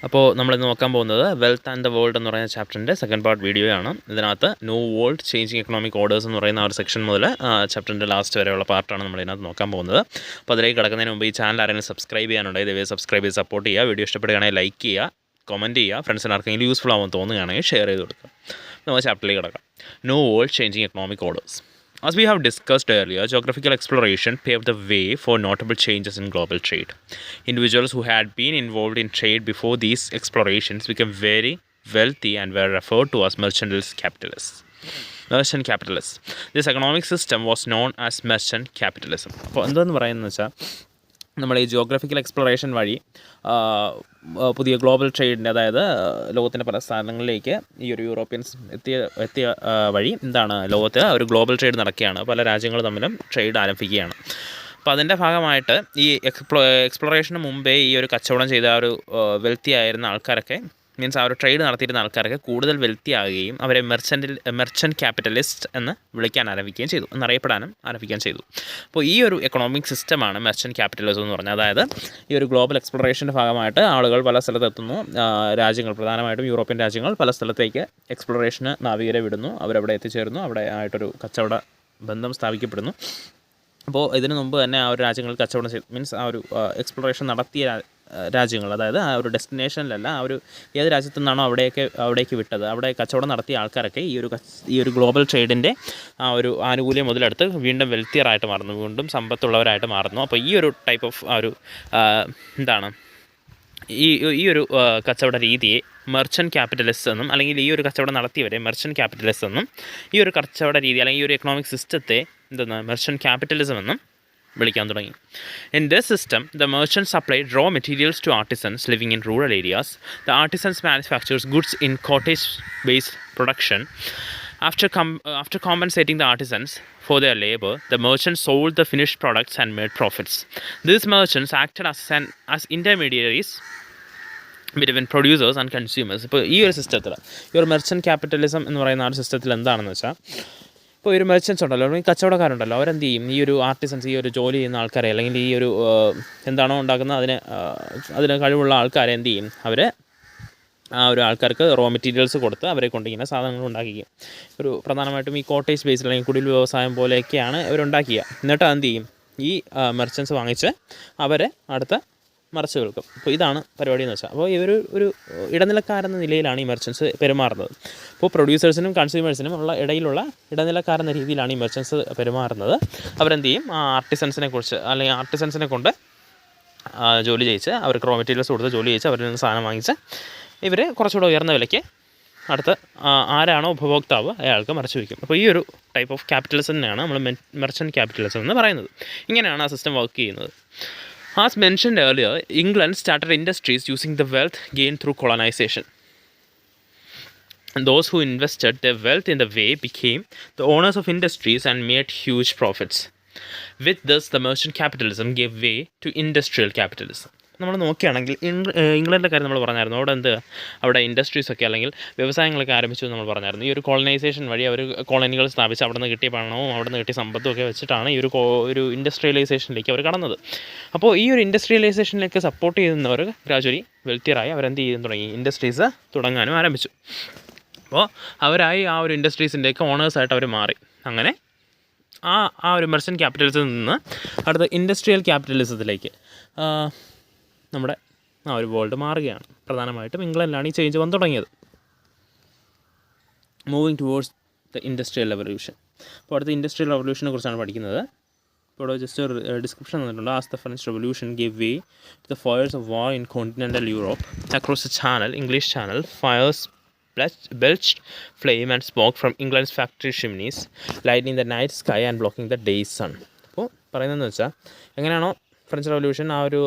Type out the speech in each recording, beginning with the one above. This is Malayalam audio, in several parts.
അപ്പോൾ നമ്മളിന്ന് നോക്കാൻ പോകുന്നത് വെൽത്ത് ആൻഡ് ദ വേൾഡ് എന്ന് പറയുന്ന ചാപ്റ്ററിൻ്റെ സെക്കൻഡ് പാർട്ട് വീഡിയോയാണ്. ഇതിനകത്ത് new world changing economic orders എന്ന് പറയുന്ന ആ ഒരു സെക്ഷൻ മുതൽ ചാപ്റ്ററിൻ്റെ ലാസ്റ്റ് വരെയുള്ള പാർട്ടാണ് നമ്മളിതിനകത്ത് നോക്കാൻ പോകുന്നത്. അപ്പോൾ അതിലേക്ക് കിടക്കുന്നതിന് മുമ്പ് ഈ ചാനൽ ആരെങ്കിലും സബ്സ്ക്രൈബ് ചെയ്യാനുണ്ടെങ്കിൽ ദയവായി സബ്സ്ക്രൈബ് ചെയ്ത് സപ്പോർട്ട് ചെയ്യുക. വീഡിയോ ഇഷ്ടപ്പെടുകയാണെങ്കിൽ ലൈക്ക് ചെയ്യുക, കമൻറ്റ് ചെയ്യുക, ഫ്രണ്ട്സിന് ആർക്കെങ്കിലും യൂസ്ഫുൾ ആവുമെന്ന് തോന്നുകയാണെങ്കിൽ ഷെയർ ചെയ്ത് കൊടുക്കുക. നമുക്ക് ചാപ്റ്ററിലേക്ക് കിടക്കാം. New world changing economic orders. As we have discussed earlier, geographical exploration paved the way for notable changes in global trade. Individuals who had been involved in trade before these explorations became very wealthy and were referred to as merchant capitalists. This economic system was known as merchant capitalism. അപ്പോൾ എന്താണെന്ന് പറയുന്നത് വെച്ചാൽ നമ്മൾ ഈ ജിയോഗ്രഫിക്കൽ എക്സ്പ്ലോറേഷൻ വഴി പുതിയ ഗ്ലോബൽ ട്രേഡിൻ്റെ, അതായത് ലോകത്തിൻ്റെ പല സ്ഥലങ്ങളിലേക്ക് ഈ ഒരു യൂറോപ്യൻസ് എത്തിയ വഴി എന്താണ്, ലോകത്ത് ഒരു ഗ്ലോബൽ ട്രേഡ് നടക്കുകയാണ്. പല രാജ്യങ്ങൾ തമ്മിലും ട്രേഡ് ആരംഭിക്കുകയാണ്. അപ്പോൾ അതിൻ്റെ ഭാഗമായിട്ട് ഈ എക്സ്പ്ലോറേഷന് മുമ്പേ ഈ ഒരു കച്ചവടം ചെയ്ത ആ ഒരു വെൽത്തി ആയിരുന്ന ആൾക്കാരൊക്കെ, മീൻസ് ആ ഒരു ട്രേഡ് നടത്തിയിരുന്ന ആൾക്കാരൊക്കെ കൂടുതൽ വെൽത്തി ആകുകയും അവരെ മെർച്ചൻറ്റ് ക്യാപിറ്റലിസ്റ്റ് എന്ന് വിളിക്കാൻ ആരംഭിക്കുകയും ചെയ്തു, എന്നറിയപ്പെടാനും ആരംഭിക്കാൻ ചെയ്തു. അപ്പോൾ ഈ ഒരു എക്കണോമിക് സിസ്റ്റമാണ് മെർച്ചൻറ്റ് ക്യാപിറ്റലിസം എന്ന് പറഞ്ഞാൽ. അതായത് ഈ ഒരു ഗ്ലോബൽ എക്സ്പ്ലോറേഷൻ്റെ ഭാഗമായിട്ട് ആളുകൾ പല സ്ഥലത്തെത്തുന്നു. രാജ്യങ്ങൾ, പ്രധാനമായിട്ടും യൂറോപ്യൻ രാജ്യങ്ങൾ പല സ്ഥലത്തേക്ക് എക്സ്പ്ലോറേഷന് നാവികരെ വിടുന്നു. അവരവിടെ എത്തിച്ചേരുന്നു. അവിടെ ആയിട്ടൊരു കച്ചവട ബന്ധം സ്ഥാപിക്കപ്പെടുന്നു. അപ്പോൾ ഇതിനു മുമ്പ് തന്നെ ആ ഒരു രാജ്യങ്ങൾ കച്ചവടം ചെയ്ത്, മീൻസ് ആ ഒരു എക്സ്പ്ലോറേഷൻ നടത്തിയ രാജ്യങ്ങൾ, അതായത് ആ ഒരു ഡെസ്റ്റിനേഷനിലല്ല, ആ ഒരു ഏത് രാജ്യത്തു നിന്നാണോ അവിടേക്ക് വിട്ടത്, അവിടെ കച്ചവടം നടത്തിയ ആൾക്കാരൊക്കെ ഈ ഒരു ഗ്ലോബൽ ട്രേഡിൻ്റെ ആ ഒരു ആനുകൂല്യം മുതലെടുത്ത് വീണ്ടും വെൽത്തിയറായിട്ട് മാറുന്നു, വീണ്ടും സമ്പത്തുള്ളവരായിട്ട് മാറുന്നു. അപ്പോൾ ഈ ഒരു ടൈപ്പ് ഓഫ് ആ ഒരു എന്താണ്, ഈ ഒരു കച്ചവട രീതിയെ മെർച്ചൻറ്റ് ക്യാപിറ്റലിസ്റ്റ് എന്നും, അല്ലെങ്കിൽ ഈ ഒരു കച്ചവടം നടത്തിയവരെ മെർച്ചൻറ്റ് ക്യാപിറ്റലിസ്റ്റ് എന്നും, ഈ ഒരു കച്ചവട രീതി അല്ലെങ്കിൽ ഈ ഒരു എക്കണോമിക് സിസ്റ്റത്തെ മെർച്ചൻറ്റ് ക്യാപിറ്റലിസം എന്നും വിളിക്കാൻ തുടങ്ങി. In this system, the merchants supplied raw materials to artisans living in rural areas. The artisans manufactured goods in cottage-based production. After compensating the artisans for their labor, the merchants sold the finished products and made profits. These merchants acted as intermediaries between producers and consumers. ഇപ്പോൾ ഈ ഒരു സിസ്റ്റത്തിൽ, ഈ ഒരു മെർച്ചൻറ്റ് ക്യാപിറ്റലിസം എന്ന് പറയുന്ന ആ ഒരു സിസ്റ്റത്തിൽ എന്താണെന്ന് വെച്ചാൽ, ഇപ്പോൾ ഒരു മെർച്ചൻസ് ഉണ്ടല്ലോ, അല്ലെങ്കിൽ കച്ചവടക്കാരുണ്ടല്ലോ, അവരെന്ത് ചെയ്യും, ഈ ഒരു ആർട്ടിസൻസ്, ഈ ഒരു ജോലി ചെയ്യുന്ന ആൾക്കാരെ, അല്ലെങ്കിൽ ഈ ഒരു എന്താണോ ഉണ്ടാക്കുന്നത് അതിന് കഴിവുള്ള ആൾക്കാരെ എന്ത് ചെയ്യും, അവർ ആ ഒരു ആൾക്കാർക്ക് റോ മെറ്റീരിയൽസ് കൊടുത്ത് അവരെ കൊണ്ട് ഇങ്ങനെ സാധനങ്ങൾ ഉണ്ടാക്കിക്കും. ഒരു പ്രധാനമായിട്ടും ഈ കോട്ടേജ് ബേസിൽ അല്ലെങ്കിൽ കുടിൽ വ്യവസായം പോലെയൊക്കെയാണ് ഇവരുണ്ടാക്കുക. എന്നിട്ട് എന്ത് ചെയ്യും, ഈ മെർച്ചൻസ് വാങ്ങിച്ച് അവരെ അടുത്ത മറച്ചു വിൽക്കും. അപ്പോൾ ഇതാണ് പരിപാടി എന്ന് വെച്ചാൽ. അപ്പോൾ ഒരു ഇടനിലക്കാരെന്ന നിലയിലാണ് ഈ മെർച്ചൻസ് പെരുമാറുന്നത്. അപ്പോൾ പ്രൊഡ്യൂസേഴ്സിനും കൺസ്യൂമേഴ്സിനും ഉള്ള ഇടയിലുള്ള ഇടനിലക്കാരെന്ന രീതിയിലാണ് ഈ മെർച്ചൻസ് പെരുമാറുന്നത്. അവരെന്ത് ചെയ്യും, ആ ആർട്ടിസൻസിനെ കുറിച്ച്, അല്ലെങ്കിൽ ആർട്ടിസൻസിനെ കൊണ്ട് ജോലി ചെയ്യിച്ച്, അവർക്ക് റോ മെറ്റീരിയൽസ് കൊടുത്ത് ജോലി ചെയ്യിച്ച് അവരിൽ നിന്ന് സാധനം വാങ്ങിച്ച് ഇവർ കുറച്ചുകൂടെ ഉയർന്ന വിലയ്ക്ക് അടുത്ത് ആരാണോ ഉപഭോക്താവ് അയാൾക്ക് മറച്ചു വയ്ക്കും. അപ്പോൾ ഈ ഒരു ടൈപ്പ് ഓഫ് ക്യാപിറ്റലിസം തന്നെയാണ് നമ്മൾ മെർച്ചൻറ്റ് ക്യാപിറ്റലിസം എന്ന് പറയുന്നത്. ഇങ്ങനെയാണ് ആ സിസ്റ്റം വർക്ക് ചെയ്യുന്നത്. As mentioned earlier, England started industries using the wealth gained through colonization. And those who invested their wealth in the way became the owners of industries and made huge profits. With this, the merchant capitalism gave way to industrial capitalism. നമ്മൾ നോക്കുകയാണെങ്കിൽ ഇംഗ്ലണ്ടിൻ്റെ കാര്യം നമ്മൾ പറഞ്ഞായിരുന്നു. അവിടെ ഇൻഡസ്ട്രീസൊക്കെ അല്ലെങ്കിൽ വ്യവസായങ്ങളൊക്കെ ആരംഭിച്ചു എന്ന് നമ്മൾ പറഞ്ഞായിരുന്നു. ഈ ഒരു കോളനൈസേഷൻ വഴി അവർ കോളനികൾ സ്ഥാപിച്ച് അവിടെ നിന്ന് കിട്ടിയ പണവും അവിടെ നിന്ന് കിട്ടിയ സമ്പത്തും ഒക്കെ വെച്ചിട്ടാണ് ഈ ഒരു ഇൻഡസ്ട്രിയലൈസേഷനിലേക്ക് അവർ കടന്നത്. അപ്പോൾ ഈ ഒരു ഇൻഡസ്ട്രിയലൈസേഷനിലേക്ക് സപ്പോർട്ട് ചെയ്യുന്നവർ ഗ്രാജുവലി വെൽത്തിയറായി അവരെന്ത് ചെയ്യാൻ തുടങ്ങി, ഇൻഡസ്ട്രീസ് തുടങ്ങാനും ആരംഭിച്ചു. അപ്പോൾ അവരായി ആ ഒരു ഇൻഡസ്ട്രീസിൻ്റെയൊക്കെ ഓണേഴ്സായിട്ട് അവർ മാറി. അങ്ങനെ ആ ഒരു മെർച്ചൻറ്റ് ക്യാപിറ്റലിസത്തിൽ നിന്ന് അടുത്ത ഇൻഡസ്ട്രിയൽ ക്യാപിറ്റലിസത്തിലേക്ക് നമ്മുടെ ആ ഒരു വേൾഡ് മാറുകയാണ്. പ്രധാനമായിട്ടും ഇംഗ്ലണ്ടിലാണ് ഈ ചേഞ്ച് വന്നു തുടങ്ങിയത്. Moving towards the industrial revolution. അപ്പോൾ അടുത്ത ഇൻഡസ്ട്രിയൽ റെവല്യൂഷനെ കുറിച്ചാണ് പഠിക്കുന്നത്. ഇപ്പോൾ ഇവിടെ ജസ്റ്റ് ഒരു ഡിസ്ക്രിപ്ഷൻ തന്നിട്ടുണ്ട്. As the French revolution gave way to the fires of war in continental Europe across the channel, English channel, fires belched flame and smoke from England's factory chimneys, lighting the night sky and blocking the day's sun. അപ്പോൾ പറയുന്നതെന്ന് വെച്ചാൽ, എങ്ങനെയാണോ ഫ്രഞ്ച് റവല്യൂഷൻ ആ ഒരു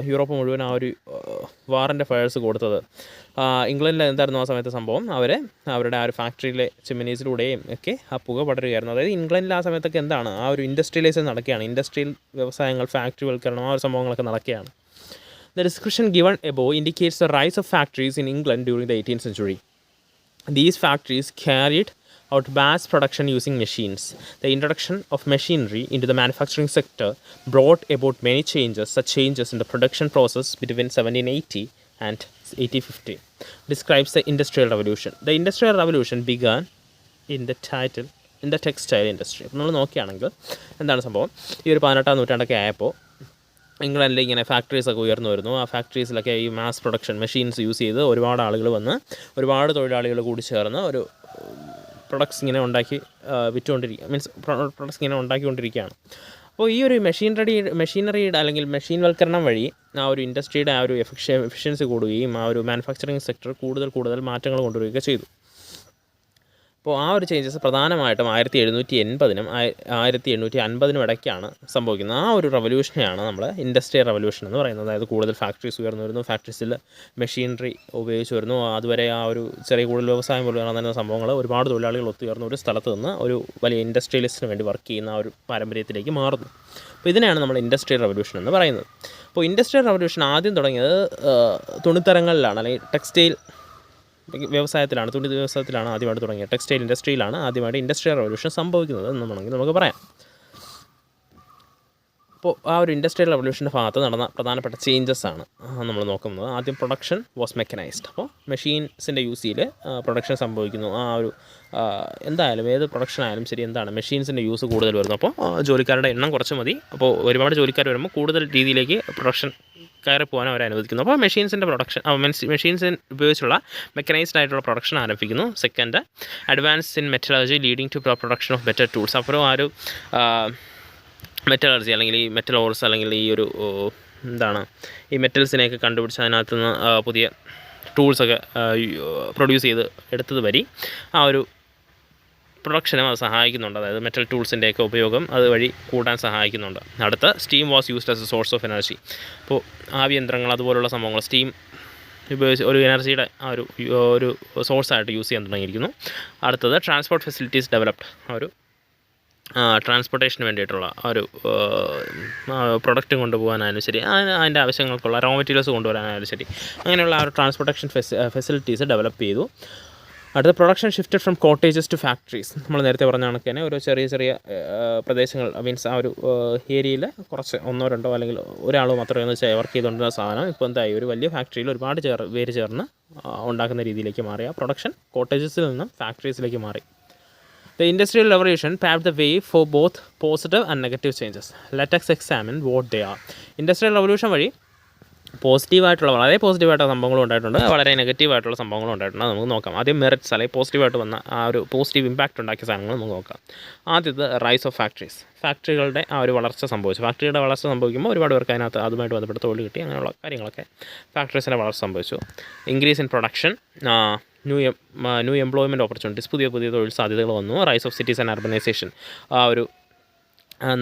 യൂറോപ്പ് മുഴുവൻ ആ ഒരു വാറിൻ്റെ ഫയർസ് കൊടുത്തത്, ഇംഗ്ലണ്ടിൽ എന്തായിരുന്നു ആ സമയത്ത് സംഭവം, അവരുടെ ആ ഒരു ഫാക്ടറിയിലെ ചിമ്മിനീസിലൂടെയും ഒക്കെ ആ പുക പടരുകയായിരുന്നു. അതായത് ഇംഗ്ലണ്ടിൽ ആ സമയത്തൊക്കെ എന്താണ്, ആ ഒരു ഇൻഡസ്ട്രിയലൈസേഷൻ നടക്കുകയാണ്, ഇൻഡസ്ട്രിയൽ വ്യവസായങ്ങൾ, ഫാക്ടറിവൽക്കരണം, ആ ഒരു സംഭവങ്ങളൊക്കെ നടക്കുകയാണ്. The description given above indicates the rise of factories in England during the 18th century. These factories carried out mass production using machines. The introduction of machinery into the manufacturing sector brought about many changes, such changes in the production process between 1780 and 1850 describes the Industrial Revolution. The Industrial Revolution began in the textile industry. അപ്പോൾ നമ്മൾ നോക്കുകയാണെങ്കിൽ എന്താണ് സംഭവം, ഈ ഒരു 18-ാം നൂറ്റാണ്ടൊക്കെ ആയപ്പോൾ ഇംഗ്ലണ്ടിൽ ഇങ്ങനെ ഫാക്ടറീസൊക്കെ ഉയർന്നു വരുന്നു. ആ ഫാക്ടറീസിലൊക്കെ ഈ മാസ് പ്രൊഡക്ഷൻ മെഷീൻസ് യൂസ് ചെയ്ത് ഒരുപാട് ആളുകൾ വന്ന് ഒരുപാട് തൊഴിലാളികൾ കൂടി ചേർന്ന് ഒരു പ്രൊഡക്ട്സ് ഇങ്ങനെ ഉണ്ടാക്കി വിറ്റുകൊണ്ടിരിക്കുക, പ്രൊഡക്ട്സ് ഇങ്ങനെ ഉണ്ടാക്കിക്കൊണ്ടിരിക്കുകയാണ്. അപ്പോൾ ഈ ഒരു മെഷീനറിയുടെ അല്ലെങ്കിൽ മെഷീൻവൽക്കരണം വഴി ആ ഒരു ഇൻഡസ്ട്രിയുടെ ആ ഒരു എഫിഷ്യൻസി കൂടുകയും ആ ഒരു മാനുഫാക്ചറിങ് സെക്ടർ കൂടുതൽ മാറ്റങ്ങൾ കൊണ്ടുവരികയൊക്കെ ചെയ്തു. അപ്പോൾ ആ ഒരു ചേഞ്ചസ് പ്രധാനമായിട്ടും 1780-നും 1850-നും ഇടയ്ക്കാണ് സംഭവിക്കുന്നത്. ആ ഒരു റവല്യൂഷനെയാണ് നമ്മൾ ഇൻഡസ്ട്രിയൽ റവല്യൂഷൻ എന്ന് പറയുന്നത്. അതായത് കൂടുതൽ ഫാക്ടറീസ് ഉയർന്നു വരുന്നു, ഫാക്ടറീസിൽ മെഷീനറി ഉപയോഗിച്ച് വരുന്നു. അതുവരെ ആ ഒരു ചെറിയ കൂടുതൽ വ്യവസായം പോലെ നടന്ന സംഭവങ്ങൾ ഒരുപാട് തൊഴിലാളികൾ ഒത്തുയർന്ന ഒരു സ്ഥലത്ത് നിന്ന് ഒരു വലിയ ഇൻഡസ്ട്രിയലിസ്റ്റിന് വേണ്ടി വർക്ക് ചെയ്യുന്ന ആ ഒരു പാരമ്പര്യത്തിലേക്ക് മാറുന്നു. അപ്പോൾ ഇതിനെയാണ് നമ്മൾ ഇൻഡസ്ട്രിയൽ റവല്യൂഷൻ എന്ന് പറയുന്നത്. അപ്പോൾ ഇൻഡസ്ട്രിയൽ റവല്യൂഷൻ ആദ്യം തുടങ്ങിയത് തുണിത്തരങ്ങളിലാണ്, അല്ലെങ്കിൽ ടെക്സ്റ്റൈൽ വ്യവസായത്തിലാണ്, തുണി വ്യവസായത്തിലാണ് ആദ്യമായിട്ട് തുടങ്ങിയത്. ടെക്സ്റ്റൈൽ ഇൻഡസ്ട്രിയിലാണ് ആദ്യമായിട്ട് ഇൻഡസ്ട്രിയൽ റവല്യൂഷൻ സംഭവിക്കുന്നത് എന്ന് വേണമെങ്കിൽ നമുക്ക് പറയാം. അപ്പോൾ ആ ഒരു ഇൻഡസ്ട്രിയൽ റവല്യൂഷൻ്റെ ഭാഗത്ത് നടന്ന പ്രധാനപ്പെട്ട ചേഞ്ചസ് ആണ് നമ്മൾ നോക്കുന്നത്. ആദ്യം പ്രൊഡക്ഷൻ വാസ് മെക്കനൈസ്ഡ്. അപ്പോൾ മെഷീൻസിൻ്റെ യൂസിൽ പ്രൊഡക്ഷൻ സംഭവിക്കുന്നു. ആ ഒരു എന്തായാലും ഏത് പ്രൊഡക്ഷൻ ആയാലും ശരി, എന്താണ് മെഷീൻസിൻ്റെ യൂസ് കൂടുതൽ വരുന്നു. അപ്പോൾ ജോലിക്കാരുടെ എണ്ണം കുറച്ച് മതി. അപ്പോൾ ഒരുപാട് ജോലിക്കാർ വരുമ്പോൾ കൂടുതൽ രീതിയിലേക്ക് പ്രൊഡക്ഷൻ കയറി പോകാൻ അവർ അനുവദിക്കുന്നു. അപ്പോൾ മെഷീൻസിൻ്റെ പ്രൊഡക്ഷൻ, മെഷീൻസ് ഉപയോഗിച്ചുള്ള മെക്കനൈസ്ഡ് ആയിട്ടുള്ള പ്രൊഡക്ഷൻ ആരംഭിക്കുന്നു. Second, advance in metallurgy leading to production of better tools. അപ്പോഴും ആ ഒരു മെറ്റലർജി അല്ലെങ്കിൽ ഈ മെറ്റൽ ഓർസ് അല്ലെങ്കിൽ ഈ ഒരു എന്താണ് ഈ മെറ്റൽസിനെയൊക്കെ കണ്ടുപിടിച്ച് അതിനകത്ത് നിന്ന് പുതിയ ടൂൾസൊക്കെ പ്രൊഡ്യൂസ് ചെയ്ത് എടുത്തത് വഴി ആ ഒരു പ്രൊഡക്ഷനും അത് സഹായിക്കുന്നുണ്ട്. അതായത് മെറ്റൽ ടൂൾസിൻ്റെയൊക്കെ ഉപയോഗം അതുവഴി കൂട്ടാൻ സഹായിക്കുന്നുണ്ട്. അടുത്ത, steam was used as A source of energy. അപ്പോൾ ആവിയന്ത്രങ്ങൾ അതുപോലുള്ള സംഭവങ്ങൾ സ്റ്റീം ഉപയോഗിച്ച് ഒരു എനർജിയുടെ ആ ഒരു സോഴ്സായിട്ട് യൂസ് ചെയ്യാൻ തുടങ്ങിയിരിക്കുന്നു. അടുത്തത്, ട്രാൻസ്പോർട്ട് ഫെസിലിറ്റീസ് ഡെവലപ്ഡ്. ആ ഒരു ട്രാൻസ്പോർട്ടേഷന് വേണ്ടിയിട്ടുള്ള ഒരു പ്രൊഡക്റ്റ് കൊണ്ടുപോകാനായാലും ശരി, അതിൻ്റെ ആവശ്യങ്ങൾക്കുള്ള റോ മെറ്റീരിയൽസ് കൊണ്ടുവരാനായാലും ശരി, അങ്ങനെയുള്ള ആ ഒരു ട്രാൻസ്പോർട്ടേഷൻ ഫെസിലിറ്റീസ് ഡെവലപ്പ് ചെയ്തു. അടുത്ത, production shifted from cottages to factories. നമ്മൾ നേരത്തെ പറഞ്ഞ കണക്ക് തന്നെ ഒരു ചെറിയ പ്രദേശങ്ങൾ, മീൻസ് ആ ഒരു ഏരിയയിൽ കുറച്ച് 1-2 അല്ലെങ്കിൽ ഒരാളോ മാത്രമേ ഒന്ന് വർക്ക് ചെയ്തുകൊണ്ടിരുന്ന സാധനം ഇപ്പോൾ എന്തായി, ഒരു വലിയ ഫാക്ടറിയിൽ ഒരുപാട് പേര് ചേർന്ന് ഉണ്ടാക്കുന്ന രീതിയിലേക്ക് മാറി. ആ പ്രൊഡക്ഷൻ കോട്ടേജസിൽ നിന്നും ഫാക്ടറീസിലേക്ക് മാറി. The Industrial Revolution paved the way for both positive and negative changes. Let us examine what they are. Industrial Revolution വഴി വളരെ പോസിറ്റീവായിട്ടുള്ള സംഭവങ്ങളും ഉണ്ടായിട്ടുണ്ട്, വളരെ നെഗറ്റീവായിട്ടുള്ള സംഭവങ്ങളും ഉണ്ടായിട്ടുണ്ട്. നമുക്ക് നോക്കാം. ആദ്യം മെറിറ്റ്സ് അല്ലെങ്കിൽ പോസിറ്റീവായിട്ട് വന്ന ആ ഒരു പോസിറ്റീവ് ഇമ്പാക്റ്റ് ഉണ്ടാക്കിയ സാധനങ്ങൾ നമുക്ക് നോക്കാം. ആദ്യത്തെ, റൈസ് ഓഫ് ഫാക്ടറീസ്. ഫാക്ടറികളുടെ ആ ഒരു വളർച്ച സംഭവിച്ചു. ഫാക്ടറിയുടെ വളർച്ച സംഭവിക്കുമ്പോൾ ഒരുപാട് പേർക്ക് അതിനകത്ത് അതുമായിട്ട് ബന്ധപ്പെട്ട് തൊഴിൽ കിട്ടി. അങ്ങനെയുള്ള കാര്യങ്ങളൊക്കെ ഫാക്ടറീസിൻ്റെ വളർച്ച സംഭവിച്ചു. Increase in production, new employment opportunities, പുതിയ തൊഴിൽ സാധ്യതകൾ വന്നു. Rise of cities and urbanisation, ആ ഒരു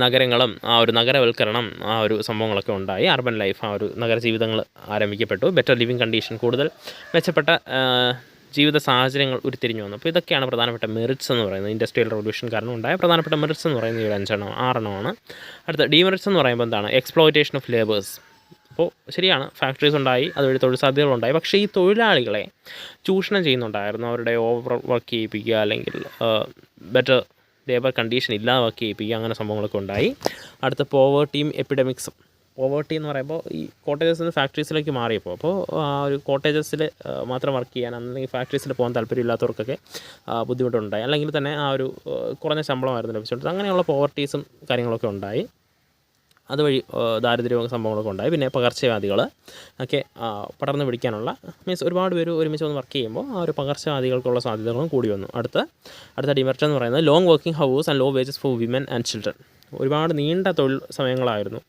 നഗരങ്ങളും ആ ഒരു നഗരവൽക്കരണം, ആ ഒരു സംഭവങ്ങളൊക്കെ ഉണ്ടായി. അർബൻ ലൈഫ്, ആ ഒരു നഗരജീവിതങ്ങൾ ആരംഭിക്കപ്പെട്ടു. ബെറ്റർ ലിവിങ് കണ്ടീഷൻ, കൂടുതൽ മെച്ചപ്പെട്ട ജീവിത സാഹചര്യങ്ങൾ ഉരുത്തിരിഞ്ഞു വന്നു. അപ്പോൾ ഇതൊക്കെയാണ് പ്രധാനപ്പെട്ട മെറിറ്റ്സ് എന്ന് പറയുന്നത്. ഇൻഡസ്ട്രിയൽ റവല്യൂഷൻ കാരണം ഉണ്ടായ പ്രധാനപ്പെട്ട മെറിറ്റ്സ് എന്ന് പറയുന്നത് ഈ 6 അടുത്ത, ഡീമെറിറ്റ്സ് എന്ന് പറയുമ്പോൾ എന്താണ്, എക്സ്പ്ലോയിറ്റേഷൻ ഓഫ് ലേബേഴ്സ്. അപ്പോൾ ശരിയാണ്, ഫാക്ടറീസ് ഉണ്ടായി, അതുവഴി തൊഴിൽ സാധ്യതകളുണ്ടായി. പക്ഷേ ഈ തൊഴിലാളികളെ ചൂഷണം ചെയ്യുന്നുണ്ടായിരുന്നു. അവരുടെ ഓവർ വർക്ക് ചെയ്യിപ്പിക്കുക, അല്ലെങ്കിൽ ബെറ്റർ ലേബർ കണ്ടീഷൻ ഇല്ലാതെ വർക്ക് ചെയ്യിപ്പിക്കുക, അങ്ങനെ സംഭവങ്ങളൊക്കെ ഉണ്ടായി. അടുത്ത, പോവേർട്ടിയും എപ്പിഡമിക്സും. പോവേർട്ടി എന്ന് പറയുമ്പോൾ ഈ കോട്ടേജസിൽ നിന്ന് ഫാക്ടറീസിലേക്ക് മാറിയപ്പോൾ ആ ഒരു കോട്ടേജസിൽ മാത്രം വർക്ക് ചെയ്യാൻ, അല്ലെങ്കിൽ ഫാക്ടറീസിൽ പോകാൻ താല്പര്യമില്ലാത്തവർക്കൊക്കെ ബുദ്ധിമുട്ടുണ്ടായി. അല്ലെങ്കിൽ തന്നെ ആ ഒരു കുറഞ്ഞ ശമ്പളമായിരുന്നു ലഭിച്ചുകൊണ്ട് അങ്ങനെയുള്ള പോവർട്ടീസും കാര്യങ്ങളൊക്കെ ഉണ്ടായി. അതുവഴി ദാരിദ്ര്യവും സംഭവങ്ങളൊക്കെ ഉണ്ടായി. പിന്നെ പകർച്ചവ്യാധികൾ ഒക്കെ പടർന്നു പിടിക്കാനുള്ള, മീൻസ് ഒരുപാട് പേര് ഒരുമിച്ച് വന്ന് വർക്ക് ചെയ്യുമ്പോൾ ആ ഒരു പകർച്ചവ്യാധികൾക്കുള്ള സാധ്യതകളും കൂടി വന്നു. അടുത്ത ഡിമെറിറ്റ് എന്ന് പറയുന്നത് long working hours and low wages for women and children. ഒരുപാട് നീണ്ട തൊഴിൽ സമയങ്ങളായിരുന്നു.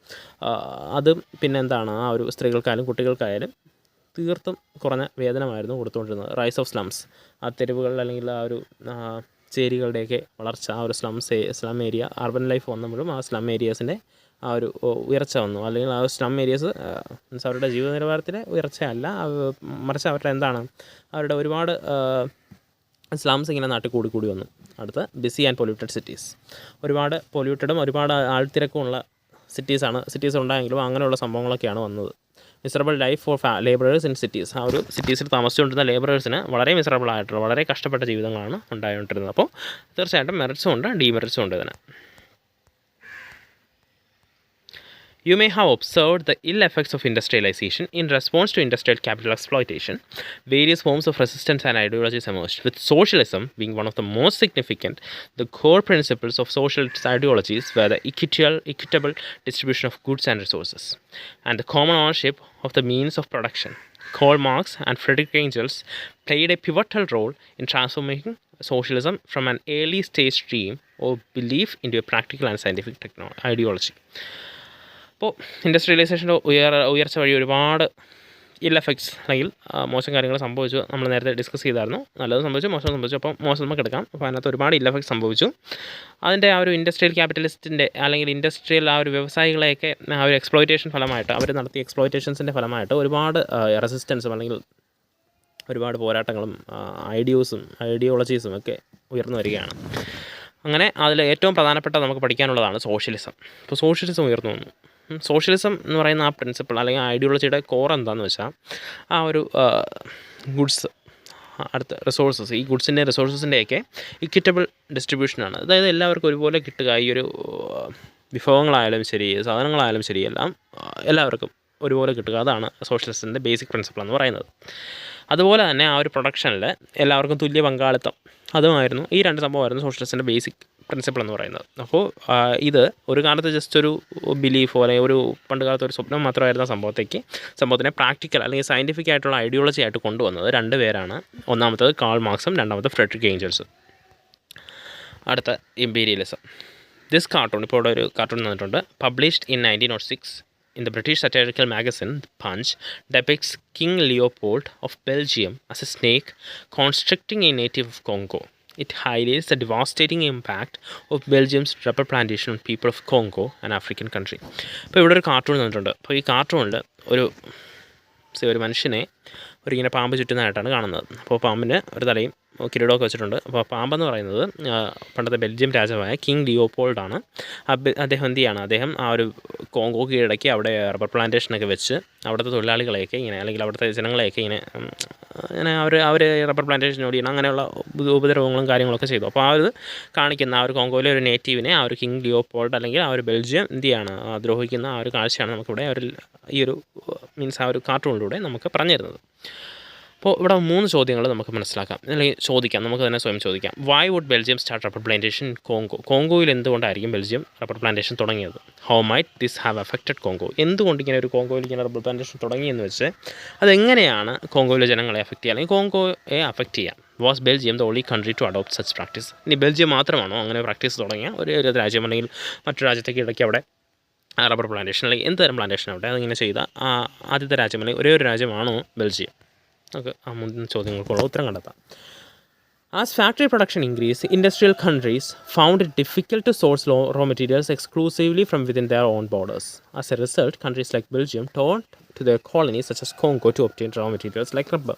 അതും പിന്നെ എന്താണ്, ആ ഒരു സ്ത്രീകൾക്കായാലും കുട്ടികൾക്കായാലും തീർത്തും കുറഞ്ഞ വേതനമായിരുന്നു കൊടുത്തുകൊണ്ടിരുന്നത്. റൈസ് ഓഫ് സ്ലംസ്, ആ തെരുവുകളിൽ അല്ലെങ്കിൽ ആ ഒരു ചേരികളുടെയൊക്കെ വളർച്ച, ആ ഒരു സ്ലം ഏരിയ, അർബൻ ലൈഫ് വന്നപ്പോഴും ആ സ്ലം ഏരിയാസിൻ്റെ ആ ഒരു ഉയർച്ച വന്നു. അല്ലെങ്കിൽ ആ സ്ലം ഏരിയസ് മീൻസ് അവരുടെ ജീവിത നിലവാരത്തിലെ ഉയർച്ചയല്ല, മറിച്ച് അവരുടെ എന്താണ്, അവരുടെ ഒരുപാട് സ്ലംസ് ഇങ്ങനെ നാട്ടിൽ കൂടി വന്നു. അടുത്ത, ബിസി ആൻഡ് പൊല്യൂട്ടഡ് സിറ്റീസ്. ഒരുപാട് പൊല്യൂട്ടഡും ഒരുപാട് ആൾത്തിരക്കുമുള്ള സിറ്റീസ് ഉണ്ടായെങ്കിലും അങ്ങനെയുള്ള സംഭവങ്ങളൊക്കെയാണ് വന്നത്. Miserable life for labourers in cities. ആ ഒരു സിറ്റീസിൽ താമസിച്ചുകൊണ്ടിരുന്ന ലേബറേഴ്സിന് വളരെ മിസറബിൾ ആയിട്ടുള്ള, വളരെ കഷ്ടപ്പെട്ട ജീവിതങ്ങളാണ് ഉണ്ടായിട്ടുകൊണ്ടിരുന്നത്. അപ്പോൾ തീർച്ചയായിട്ടും മെറിറ്റ്സും ഉണ്ട്, ഡീമെറിറ്റ്സും ഉണ്ട് ഇതിന്. You may have observed the ill effects of industrialization. In response to industrial capital exploitation, various forms of resistance and ideologies emerged, with socialism being one of the most significant. The core principles of socialist ideologies were the equitable distribution of goods and resources, and the common ownership of the means of production. Karl Marx and Friedrich Engels played a pivotal role in transforming socialism from an early stage dream or belief into a practical and scientific ideology. അപ്പോൾ ഇൻഡസ്ട്രിയലൈസേഷൻ്റെ ഉയർച്ച വഴി ഒരുപാട് ഇൽ എഫക്ട്സ് അല്ലെങ്കിൽ മോശം കാര്യങ്ങൾ സംഭവിച്ചു. നമ്മൾ നേരത്തെ ഡിസ്കസ് ചെയ്തായിരുന്നു. നല്ലത് സംഭവിച്ചു, മോശം സംഭവിച്ചു. അപ്പോൾ മോശം നമുക്ക് എടുക്കാം. അപ്പോൾ അതിനകത്ത് ഒരുപാട് ഇൽ എഫക്ട്സ് സംഭവിച്ചു. അതിൻ്റെ ആ ഒരു ഇൻഡസ്ട്രിയൽ ക്യാപിറ്റലിസ്റ്റിൻ്റെ അല്ലെങ്കിൽ ഇൻഡസ്ട്രിയൽ ആ ഒരു വ്യവസായികളെയൊക്കെ ആ ഒരു എക്സ്പ്ലോയിറ്റേഷൻ ഫലമായിട്ട് അവർ നടത്തിയ എക്സ്പ്ലോയിറ്റേഷൻസിൻ്റെ ഫലമായിട്ട് ഒരുപാട് റെസിസ്റ്റൻസും അല്ലെങ്കിൽ ഒരുപാട് പോരാട്ടങ്ങളും ഐഡിയോളജീസും ഒക്കെ ഉയർന്നു വരികയാണ്. അങ്ങനെ അതിൽ ഏറ്റവും പ്രധാനപ്പെട്ട നമുക്ക് പഠിക്കാനുള്ളതാണ് സോഷ്യലിസം. അപ്പോൾ സോഷ്യലിസം ഉയർന്നു വന്നു. സോഷ്യലിസം എന്ന് പറയുന്ന ആ പ്രിൻസിപ്പിൾ അല്ലെങ്കിൽ ഐഡിയോളജിയുടെ കോർ എന്താണെന്ന് വെച്ചാൽ ആ ഒരു ഗുഡ്സ് അടുത്ത റിസോഴ്സസ്, ഈ ഗുഡ്സിൻ്റെ റിസോഴ്സസിൻ്റെയൊക്കെ ഇക്വിറ്റബിൾ ഡിസ്ട്രിബ്യൂഷനാണ്. അതായത് എല്ലാവർക്കും ഒരുപോലെ കിട്ടുക. ഈ ഒരു വിഭവങ്ങളായാലും ശരി, സാധനങ്ങളായാലും ശരി, എല്ലാവർക്കും ഒരുപോലെ കിട്ടുക. അതാണ് സോഷ്യലിസത്തിൻ്റെ ബേസിക് പ്രിൻസിപ്പിൾ എന്ന് പറയുന്നത്. അതുപോലെ തന്നെ ആ ഒരു പ്രൊഡക്ഷനിൽ എല്ലാവർക്കും തുല്യ പങ്കാളിത്തം, അതുമായിരുന്നു ഈ രണ്ട് സംഭവമായിരുന്നു സോഷ്യലിസ്റ്റിൻ്റെ ബേസിക് പ്രിൻസിപ്പിൾ എന്ന് പറയുന്നത്. അപ്പോൾ ഇത് ഒരു കാലത്ത് ജസ്റ്റ് ഒരു ബിലീഫോ അല്ലെങ്കിൽ ഒരു പണ്ട് കാലത്ത് ഒരു സ്വപ്നം മാത്രമായിരുന്ന സംഭവത്തിനെ പ്രാക്ടിക്കൽ അല്ലെങ്കിൽ സയൻറ്റിഫിക് ആയിട്ടുള്ള ഐഡിയോളജി ആയിട്ട് കൊണ്ടുവന്നത് രണ്ട് പേരാണ്. ഒന്നാമത്തത് കാൾ മാർക്സും രണ്ടാമത്തെ ഫ്രെഡറിക് ഏഞ്ചൽസും. അടുത്ത ഇമ്പീരിയലിസം. ദിസ് കാർട്ടൂൺ, ഇപ്പോൾ ഇവിടെ ഒരു കാർട്ടൂൺ തന്നിട്ടുണ്ട്. Published in 1906 in the British satirical magazine The Punch, depicts King Leopold of Belgium as a snake constricting a native of Congo. It highlights the devastating impact of Belgium's rubber plantation on people of Congo, an African country. അപ്പോൾ ഇവിടെ ഒരു കാർട്ടൂൺ തന്നിട്ടുണ്ട്. അപ്പോൾ ഈ കാർട്ടൂണിൽ ഒരു മനുഷ്യനെ ഇങ്ങനെ പാമ്പ് ചുറ്റുന്നതായിട്ടാണ് കാണുന്നത്. അപ്പോൾ പാമ്പിന് ഒരു തലയും കിരീടമൊക്കെ വെച്ചിട്ടുണ്ട്. അപ്പോൾ പാമ്പെന്ന് പറയുന്നത് പണ്ടത്തെ ബെൽജിയം രാജാവായ കിങ് ലിയോപോൾഡാണ്. അദ്ദേഹം എന്ത് ചെയ്യാണ്, അദ്ദേഹം ആ ഒരു കോങ്കോ കീഴടക്കി അവിടെ റബ്ബർ പ്ലാന്റേഷനൊക്കെ വെച്ച് അവിടുത്തെ തൊഴിലാളികളെയൊക്കെ ഇങ്ങനെ അല്ലെങ്കിൽ അവിടുത്തെ ജനങ്ങളെയൊക്കെ ഇങ്ങനെ അവർ റബ്ബർ പ്ലാന്റേഷൻ ജോലി ചെയ്യണം, അങ്ങനെയുള്ള ഉപദ്രവങ്ങളും കാര്യങ്ങളൊക്കെ ചെയ്തു. അപ്പോൾ ആ ഒരു കാണിക്കുന്ന ആ ഒരു കോങ്കോയിലെ ഒരു നേറ്റീവിനെ ആ ഒരു കിങ് ലിയോപോൾഡ് അല്ലെങ്കിൽ ആ ഒരു ബെൽജിയം എന്ത് ചെയ്യാണ് ദ്രോഹിക്കുന്ന ആ ഒരു കാഴ്ചയാണ് നമുക്കിവിടെ ഈ ഒരു മീൻസ് ആ ഒരു കാർട്ടൂണിലൂടെ നമുക്ക് പറഞ്ഞു തരുന്നത്. അപ്പോൾ ഇവിടെ 3 ചോദ്യങ്ങൾ നമുക്ക് മനസ്സിലാക്കാം അല്ലെങ്കിൽ ചോദിക്കാം, നമുക്ക് തന്നെ സ്വയം ചോദിക്കാം. Why would Belgium start rubber plantation Congo? കോങ്കോയിൽ എന്തുകൊണ്ടായിരിക്കും ബെൽജിയം റബ്ബർ പ്ലാന്റേഷൻ തുടങ്ങിയത്? How might this have affected Congo? എന്തുകൊണ്ട് ഇങ്ങനെ ഒരു കോങ്കോയിൽ ഇങ്ങനെ റബ്ബർ പ്ലാന്റേഷൻ തുടങ്ങിയെന്ന് വെച്ച് അതെങ്ങനെയാണ് കോങ്കോയിലെ ജനങ്ങളെ അഫക്റ്റ് ചെയ്യുക അല്ലെങ്കിൽ കോങ്കോയെ അഫക്റ്റ് ചെയ്യാം? Was Belgium the only country to adopt such practice? ഇനി ബെൽജിയം മാത്രമാണോ അങ്ങനെ പ്രാക്ടീസ് തുടങ്ങിയ ഒരു രാജ്യം അല്ലെങ്കിൽ മറ്റു രാജ്യത്തേക്ക് ഇടയ്ക്ക് അവിടെ റബ്ബർ പ്ലാന്റേഷൻ അല്ലെങ്കിൽ എന്ത് തരം പ്ലാന്റേഷൻ അവിടെ അതിങ്ങനെ ചെയ്ത ആദ്യത്തെ രാജ്യം അല്ലെങ്കിൽ ഒരേ ഒരു രാജ്യമാണോ ബെൽജിയം? നമുക്ക് ആ 3 ചോദ്യങ്ങൾക്കുള്ള ഉത്തരം കണ്ടെത്താം. As factory production increased, industrial countries found it difficult to source raw materials exclusively from within their own borders. As a result, countries like Belgium turned to their colonies such as Congo to obtain raw materials like rubber.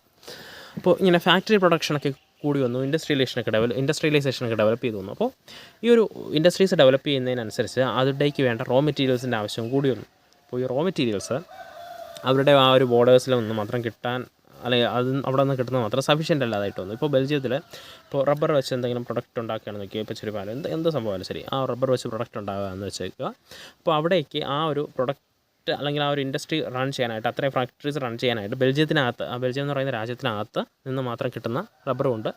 അപ്പോൾ ഇങ്ങനെ ഫാക്ടറി പ്രൊഡക്ഷനൊക്കെ കൂടി വന്നു, ഇൻഡസ്ട്രിയലൈസേഷനൊക്കെ ഡെവലപ്പ് ചെയ്തു വന്നു. അപ്പോൾ ഈ ഒരു ഇൻഡസ്ട്രീസ് ഡെവലപ്പ് ചെയ്യുന്നതിനനുസരിച്ച് അതിലേക്ക് വേണ്ട റോ മെറ്റീരിയൽസിൻ്റെ ആവശ്യം കൂടി വന്നു. അപ്പോൾ ഈ റോ മെറ്റീരിയൽസ് അവരുടെ ആ ഒരു ബോർഡേഴ്സിലൊന്നും മാത്രം കിട്ടാൻ അല്ലെങ്കിൽ അവിടെ നിന്ന് കിട്ടുന്നത് മാത്രം സഫീഷ്യൻ്റ് അല്ലാതായിട്ട് വന്നു. ഇപ്പോൾ ബെൽജിയത്തിൽ ഇപ്പോൾ റബ്ബർ വെച്ച് എന്തെങ്കിലും പ്രൊഡക്റ്റ് ഉണ്ടാക്കുകയാണെന്ന് വെക്കുക, ഇപ്പോൾ ചെറുപാലം എന്ത് സംഭവമായാലും ശരി, ആ റബ്ബർ വെച്ച് പ്രൊഡക്റ്റ് ഉണ്ടാകുക എന്ന് വെച്ചേക്കുക. അപ്പോൾ അവിടേക്ക് ആ ഒരു പ്രൊഡക്റ്റ് അല്ലെങ്കിൽ ആ ഒരു ഇൻഡസ്ട്രി റൺ ചെയ്യാനായിട്ട്, അത്രയും ഫാക്ടറീസ് റൺ ചെയ്യാനായിട്ട് ബെൽജിയം എന്ന് പറയുന്ന രാജ്യത്തിനകത്ത് നിന്ന് മാത്രം കിട്ടുന്ന റബ്ബർ കൊണ്ട്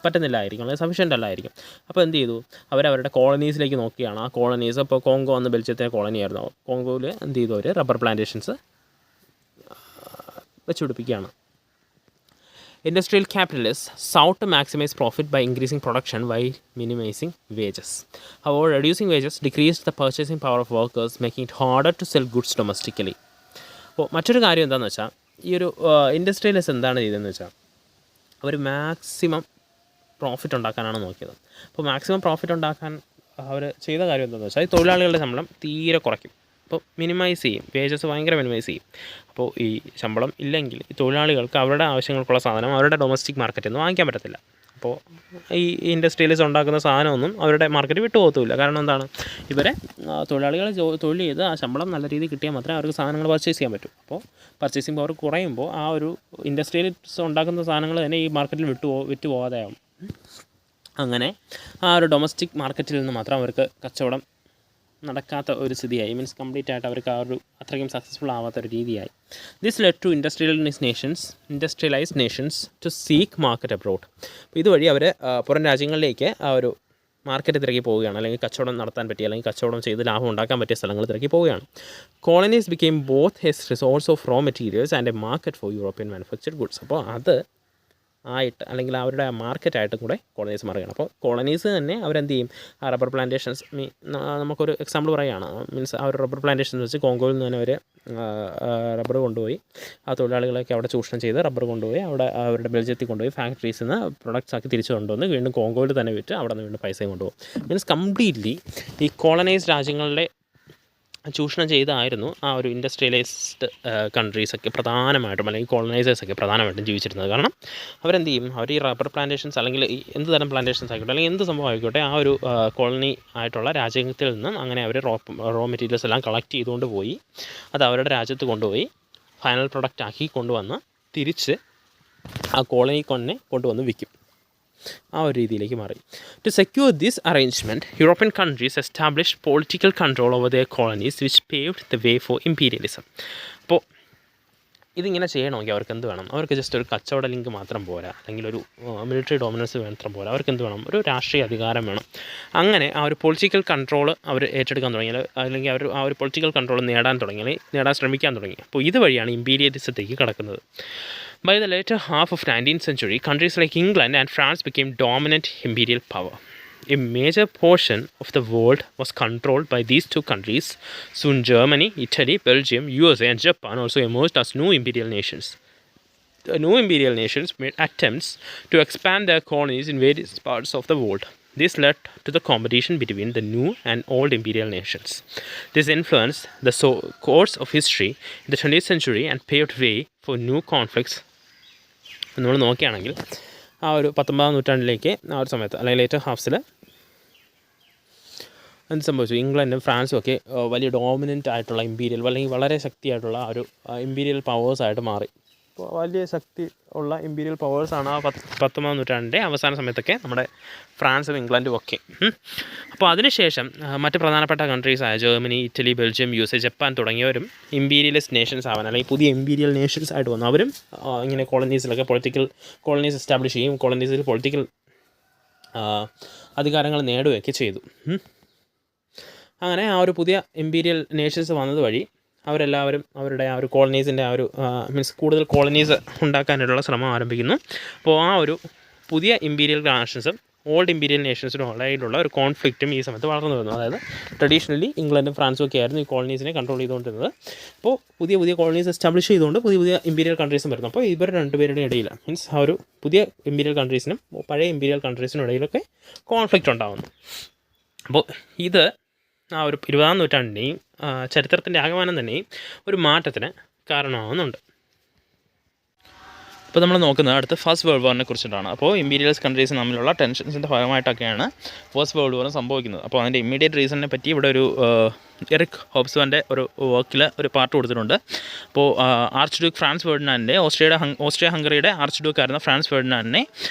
പറ്റുന്നില്ലായിരിക്കും, അല്ലെങ്കിൽ സഫീഷ്യൻ്റ് അല്ലായിരിക്കും. അപ്പോൾ എന്ത് ചെയ്തു, അവരവരുടെ കോളനീസിലേക്ക് നോക്കിയാണ്. ആ കോളനീസ് ഇപ്പോൾ കോങ്കോ അന്ന് ബെൽജിയത്തിൻ്റെ കോളനിയായിരുന്നു. കോങ്കോയിൽ എന്ത് ചെയ്തു, അവർ റബ്ബർ പ്ലാന്റേഷൻസ് വെച്ചുപിടിപ്പിക്കുകയാണ്. Industrial capitalists sought to maximize profit by increasing production while minimizing wages. However, reducing wages decreased the purchasing power of workers, making it harder to sell goods domestically. അപ്പോൾ മറ്റൊരു കാര്യം എന്താണെന്ന് വെച്ചാൽ, ഈ ഒരു ഇൻഡസ്ട്രിയലിസ്റ്റ് എന്താണ് ചെയ്തതെന്ന് വെച്ചാൽ അവർ മാക്സിമം പ്രോഫിറ്റ് ഉണ്ടാക്കാനാണ് നോക്കിയത്. അപ്പോൾ മാക്സിമം പ്രോഫിറ്റ് ഉണ്ടാക്കാൻ അവർ ചെയ്ത കാര്യം എന്താണെന്ന് വെച്ചാൽ ഈ തൊഴിലാളികളുടെ ശമ്പളം തീരെ കുറയ്ക്കും. അപ്പോൾ മിനിമൈസ് ചെയ്യും, വേജസ് ഭയങ്കര മിനിമൈസ് ചെയ്യും. അപ്പോൾ ഈ ശമ്പളം ഇല്ലെങ്കിൽ ഈ തൊഴിലാളികൾക്ക് അവരുടെ ആവശ്യങ്ങൾക്കുള്ള സാധനം അവരുടെ ഡൊമസ്റ്റിക് മാർക്കറ്റിൽ നിന്ന് വാങ്ങിക്കാൻ പറ്റത്തില്ല. അപ്പോൾ ഈ ഇൻഡസ്ട്രിയലിസ്റ്റ് ഉണ്ടാക്കുന്ന സാധനമൊന്നും അവരുടെ മാർക്കറ്റ് വിട്ടു പോകത്തുമില്ല. കാരണം എന്താണ്, ഇവരെ തൊഴിലാളികളെ തൊഴിൽ ചെയ്ത് ആ ശമ്പളം നല്ല രീതിയിൽ കിട്ടിയാൽ മാത്രമേ അവർക്ക് സാധനങ്ങൾ പർച്ചേസ് ചെയ്യാൻ പറ്റൂ. അപ്പോൾ പർച്ചേസിങ് പവർ കുറയുമ്പോൾ ആ ഒരു ഇൻഡസ്ട്രിയലിസ്റ്റ് ഉണ്ടാക്കുന്ന സാധനങ്ങൾ തന്നെ ഈ മാർക്കറ്റിൽ വിറ്റ് പോകാതെയാകും. അങ്ങനെ ആ ഒരു ഡൊമസ്റ്റിക് മാർക്കറ്റിൽ നിന്ന് മാത്രം അവർക്ക് കച്ചവടം നടക്കാത്ത ഒരു സ്ഥിതിയായി. മീൻസ് കംപ്ലീറ്റ് ആയിട്ട് അവർക്ക് ആ ഒരു അത്രയ്ക്കും സക്സസ്ഫുൾ ആവാത്ത ഒരു രീതിയായി. This led to industrialised nations to seek market abroad. അപ്പോൾ ഇതുവഴി അവർ പുറം രാജ്യങ്ങളിലേക്ക് ആ ഒരു മാർക്കറ്റ് തിരക്കി പോവുകയാണ്, അല്ലെങ്കിൽ കച്ചവടം നടത്താൻ പറ്റിയ, അല്ലെങ്കിൽ കച്ചവടം ചെയ്ത് ലാഭം ഉണ്ടാക്കാൻ പറ്റിയ സ്ഥലങ്ങൾ തിരക്കി പോവുകയാണ്. Colonies became both his source of raw materials and a market for European manufactured goods. അപ്പോൾ അത് ആയിട്ട്, അല്ലെങ്കിൽ അവരുടെ മാർക്കറ്റായിട്ടും കൂടെ കോളനീസ് മാറുകയാണ്. അപ്പോൾ കോളനീസ് തന്നെ അവരെന്ത് ചെയ്യും, ആ റബ്ബർ പ്ലാന്റേഷൻസ്, നമുക്കൊരു എക്സാമ്പിൾ പറയുകയാണ്. മീൻസ് ആ ഒരു റബ്ബർ പ്ലാന്റേഷൻസ് വെച്ച് കോങ്കോയിൽ നിന്ന് തന്നെ അവർ റബ്ബർ കൊണ്ടുപോയി ആ തൊഴിലാളികളൊക്കെ അവിടെ ചൂഷണം ചെയ്ത് റബ്ബർ കൊണ്ടുപോയി അവിടെ അവരുടെ ബെൽജിയത്തിൽ കൊണ്ടുപോയി ഫാക്ടറീസിൽ നിന്ന് പ്രൊഡക്ട്സ് ആക്കി തിരിച്ചു കൊണ്ടുവന്ന് വീണ്ടും കോങ്കോയിൽ തന്നെ വിറ്റ് അവിടെ നിന്ന് വീണ്ടും പൈസയും കൊണ്ടുപോകും. മീൻസ് കംപ്ലീറ്റ്ലി ഈ കോളനൈസ് രാജ്യങ്ങളുടെ ചൂഷണം ചെയ്തായിരുന്നു ആ ഒരു ഇൻഡസ്ട്രിയലൈസ്ഡ് കൺട്രീസൊക്കെ പ്രധാനമായിട്ടും, അല്ലെങ്കിൽ കോളനൈസേഴ്സൊക്കെ പ്രധാനമായിട്ടും ജീവിച്ചിരുന്നത്. കാരണം അവരെന്ത് ചെയ്യും, അവർ ഈ റബ്ബർ പ്ലാന്റേഷൻസ് അല്ലെങ്കിൽ ഈ എന്ത് തരം പ്ലാന്റേഷൻസ് ആയിക്കോട്ടെ, അല്ലെങ്കിൽ എന്ത് സംഭവം ആയിക്കോട്ടെ, ആ ഒരു കോളനി ആയിട്ടുള്ള രാജ്യത്തിൽ നിന്നും അങ്ങനെ അവർ റോ മെറ്റീരിയൽസ് എല്ലാം കളക്ട് ചെയ്തുകൊണ്ട് പോയി അത് അവരുടെ രാജ്യത്ത് കൊണ്ടുപോയി ഫൈനൽ പ്രൊഡക്റ്റ് ആക്കി കൊണ്ടുവന്ന് തിരിച്ച് ആ കോളനി കൊണ്ടുവന്ന് വിൽക്കും. ആ ഒരു രീതിയിലേക്ക് മാറി. To secure this arrangement, European countries establish political control over their colonies which paved the way for imperialism. അപ്പോൾ ഇതിങ്ങനെ ചെയ്യണമെങ്കിൽ അവർക്ക് എന്ത് വേണം, അവർക്ക് ജസ്റ്റ് ഒരു കച്ചവട ലിങ്ക് മാത്രം പോരാ, അല്ലെങ്കിൽ ഒരു മിലിറ്ററി ഡോമിനൻസ് മാത്രം പോരാ, അവർക്ക് എന്ത് വേണം, ഒരു രാഷ്ട്രീയ അധികാരം വേണം. അങ്ങനെ ആ ഒരു പൊളിറ്റിക്കൽ കൺട്രോൾ അവർ ഏറ്റെടുക്കാൻ തുടങ്ങിയാൽ, അല്ലെങ്കിൽ അവർ ആ ഒരു പൊളിറ്റിക്കൽ കൺട്രോൾ നേടാൻ ശ്രമിക്കാൻ തുടങ്ങി. അപ്പോൾ ഇതുവഴിയാണ് ഇമ്പീരിയലിസത്തേക്ക് കടക്കുന്നത്. By the later half of 19th century, countries like England and France became dominant imperial power. A major portion of the world was controlled by these two countries. Soon Germany, Italy, Belgium, USA and Japan also emerged as new imperial nations. The new imperial nations made attempts to expand their colonies in various parts of the world. This led to the competition between the new and old imperial nations. This influenced the course of history in the 20th century and paved way for new conflicts. നമ്മൾ നോക്കുകയാണെങ്കിൽ ആ ഒരു 19-ാം നൂറ്റാണ്ടിലേക്ക് ആ ഒരു സമയത്ത്, അല്ലെങ്കിൽ ലേറ്റർ ഹാഫ്സിൽ എന്ത് സംഭവിച്ചു, ഇംഗ്ലണ്ടും ഫ്രാൻസും ഒക്കെ വലിയ ഡോമിനൻ്റ് ആയിട്ടുള്ള ഇമ്പീരിയൽ, അല്ലെങ്കിൽ വളരെ ശക്തിയായിട്ടുള്ള ഒരു ഇമ്പീരിയൽ പവേഴ്സായിട്ട് മാറി. അപ്പോൾ വലിയ ശക്തി ഉള്ള ഇമ്പീരിയൽ പവേഴ്സാണ് ആ 19-ാം നൂറ്റാണ്ടിൻ്റെ അവസാന സമയത്തൊക്കെ നമ്മുടെ ഫ്രാൻസും ഇംഗ്ലണ്ടും ഒക്കെ. അപ്പോൾ അതിനുശേഷം മറ്റ് പ്രധാനപ്പെട്ട കൺട്രീസായ Germany, Italy, Belgium, USA, Japan തുടങ്ങിയവരും ഇമ്പീരിയലിസ്റ്റ് നേഷൻസ് ആവാൻ, അല്ലെങ്കിൽ പുതിയ ഇമ്പീരിയൽ നേഷൻസ് ആയിട്ട് വന്നു. അവരും ഇങ്ങനെ കോളനീസിലൊക്കെ പൊളിറ്റിക്കൽ കോളനീസ് എസ്റ്റാബ്ലിഷ് ചെയ്യും, കോളനീസിൽ പൊളിറ്റിക്കൽ അധികാരങ്ങൾ നേടുകയൊക്കെ ചെയ്തു. അങ്ങനെ ആ ഒരു പുതിയ ഇമ്പീരിയൽ നേഷൻസ് വന്നത് വഴി അവരെല്ലാവരും അവരുടെ ആ ഒരു കോളനീസിൻ്റെ ആ ഒരു മീൻസ് കൂടുതൽ കോളനീസ് ഉണ്ടാക്കാനുള്ള ശ്രമം ആരംഭിക്കുന്നു. അപ്പോൾ ആ ഒരു പുതിയ ഇമ്പീരിയൽ നേഷൻസും ഓൾഡ് ഇമ്പീരിയൽ നേഷൻസിനും ഇടയിലുള്ള ഒരു കോൺഫ്ലിക്റ്റും ഈ സമയത്ത് വളർന്നു വരുന്നു. അതായത് ട്രഡീഷണലി ഇംഗ്ലണ്ടും ഫ്രാൻസും ഒക്കെ ആയിരുന്നു ഈ കോളനീസിനെ കൺട്രോൾ ചെയ്തുകൊണ്ടിരുന്നത്. അപ്പോൾ പുതിയ പുതിയ കോളനീസ് എസ്റ്റാബ്ലിഷ് ചെയ്തുകൊണ്ട് പുതിയ പുതിയ ഇമ്പീരിയൽ കൺട്രീസും വരുന്നു. അപ്പോൾ ഇവർ രണ്ടുപേരുടെ ഇടയിൽ, മീൻസ് ആ ഒരു പുതിയ ഇമ്പീരിയൽ കൺട്രീസിനും പഴയ ഇമ്പീരിയൽ കൺട്രീസിനും ഇടയിലൊക്കെ കോൺഫ്ലിക്റ്റ് ഉണ്ടാകുന്നു. അപ്പോൾ ഇത് ആ ഒരു 20-ാം നൂറ്റാണ്ടിൻ്റെയും ചരിത്രത്തിൻ്റെ ആകമാനം തന്നെയും ഒരു മാറ്റത്തിന് കാരണമാകുന്നുണ്ട്. അപ്പോൾ നമ്മൾ നോക്കുന്നത് അടുത്ത് ഫസ്റ്റ് വേൾഡ് വാറിനെ കുറിച്ചിട്ടാണ്. അപ്പോൾ ഇമ്പീരിയൽസ് കൺട്രീസ് തമ്മിലുള്ള ടെൻഷൻസിൻ്റെ ഭാഗമായിട്ടൊക്കെയാണ് ഫസ്റ്റ് വേൾഡ് വാർ സംഭവിക്കുന്നത്. അപ്പോൾ അതിൻ്റെ ഇമ്മീഡിയറ്റ് റീസണിനെ പറ്റി ഇവിടെ ഒരു എറിക് ഹോബ്സ്ബൻ്റെ ഒരു വർക്കിൽ ഒരു പാർട്ട് കൊടുത്തിട്ടുണ്ട്. അപ്പോൾ ആർച്ച് ഡ്യൂക്ക് ഫ്രാൻസ് ഫെർഡിനാൻഡിൻ്റെ ഓസ്ട്രിയ ഹംഗറിയുടെ ആർച്ച് ഡ്യൂക്ക് ആയിരുന്ന ഫ്രാൻസ് ഫെർഡിനാൻഡിനെ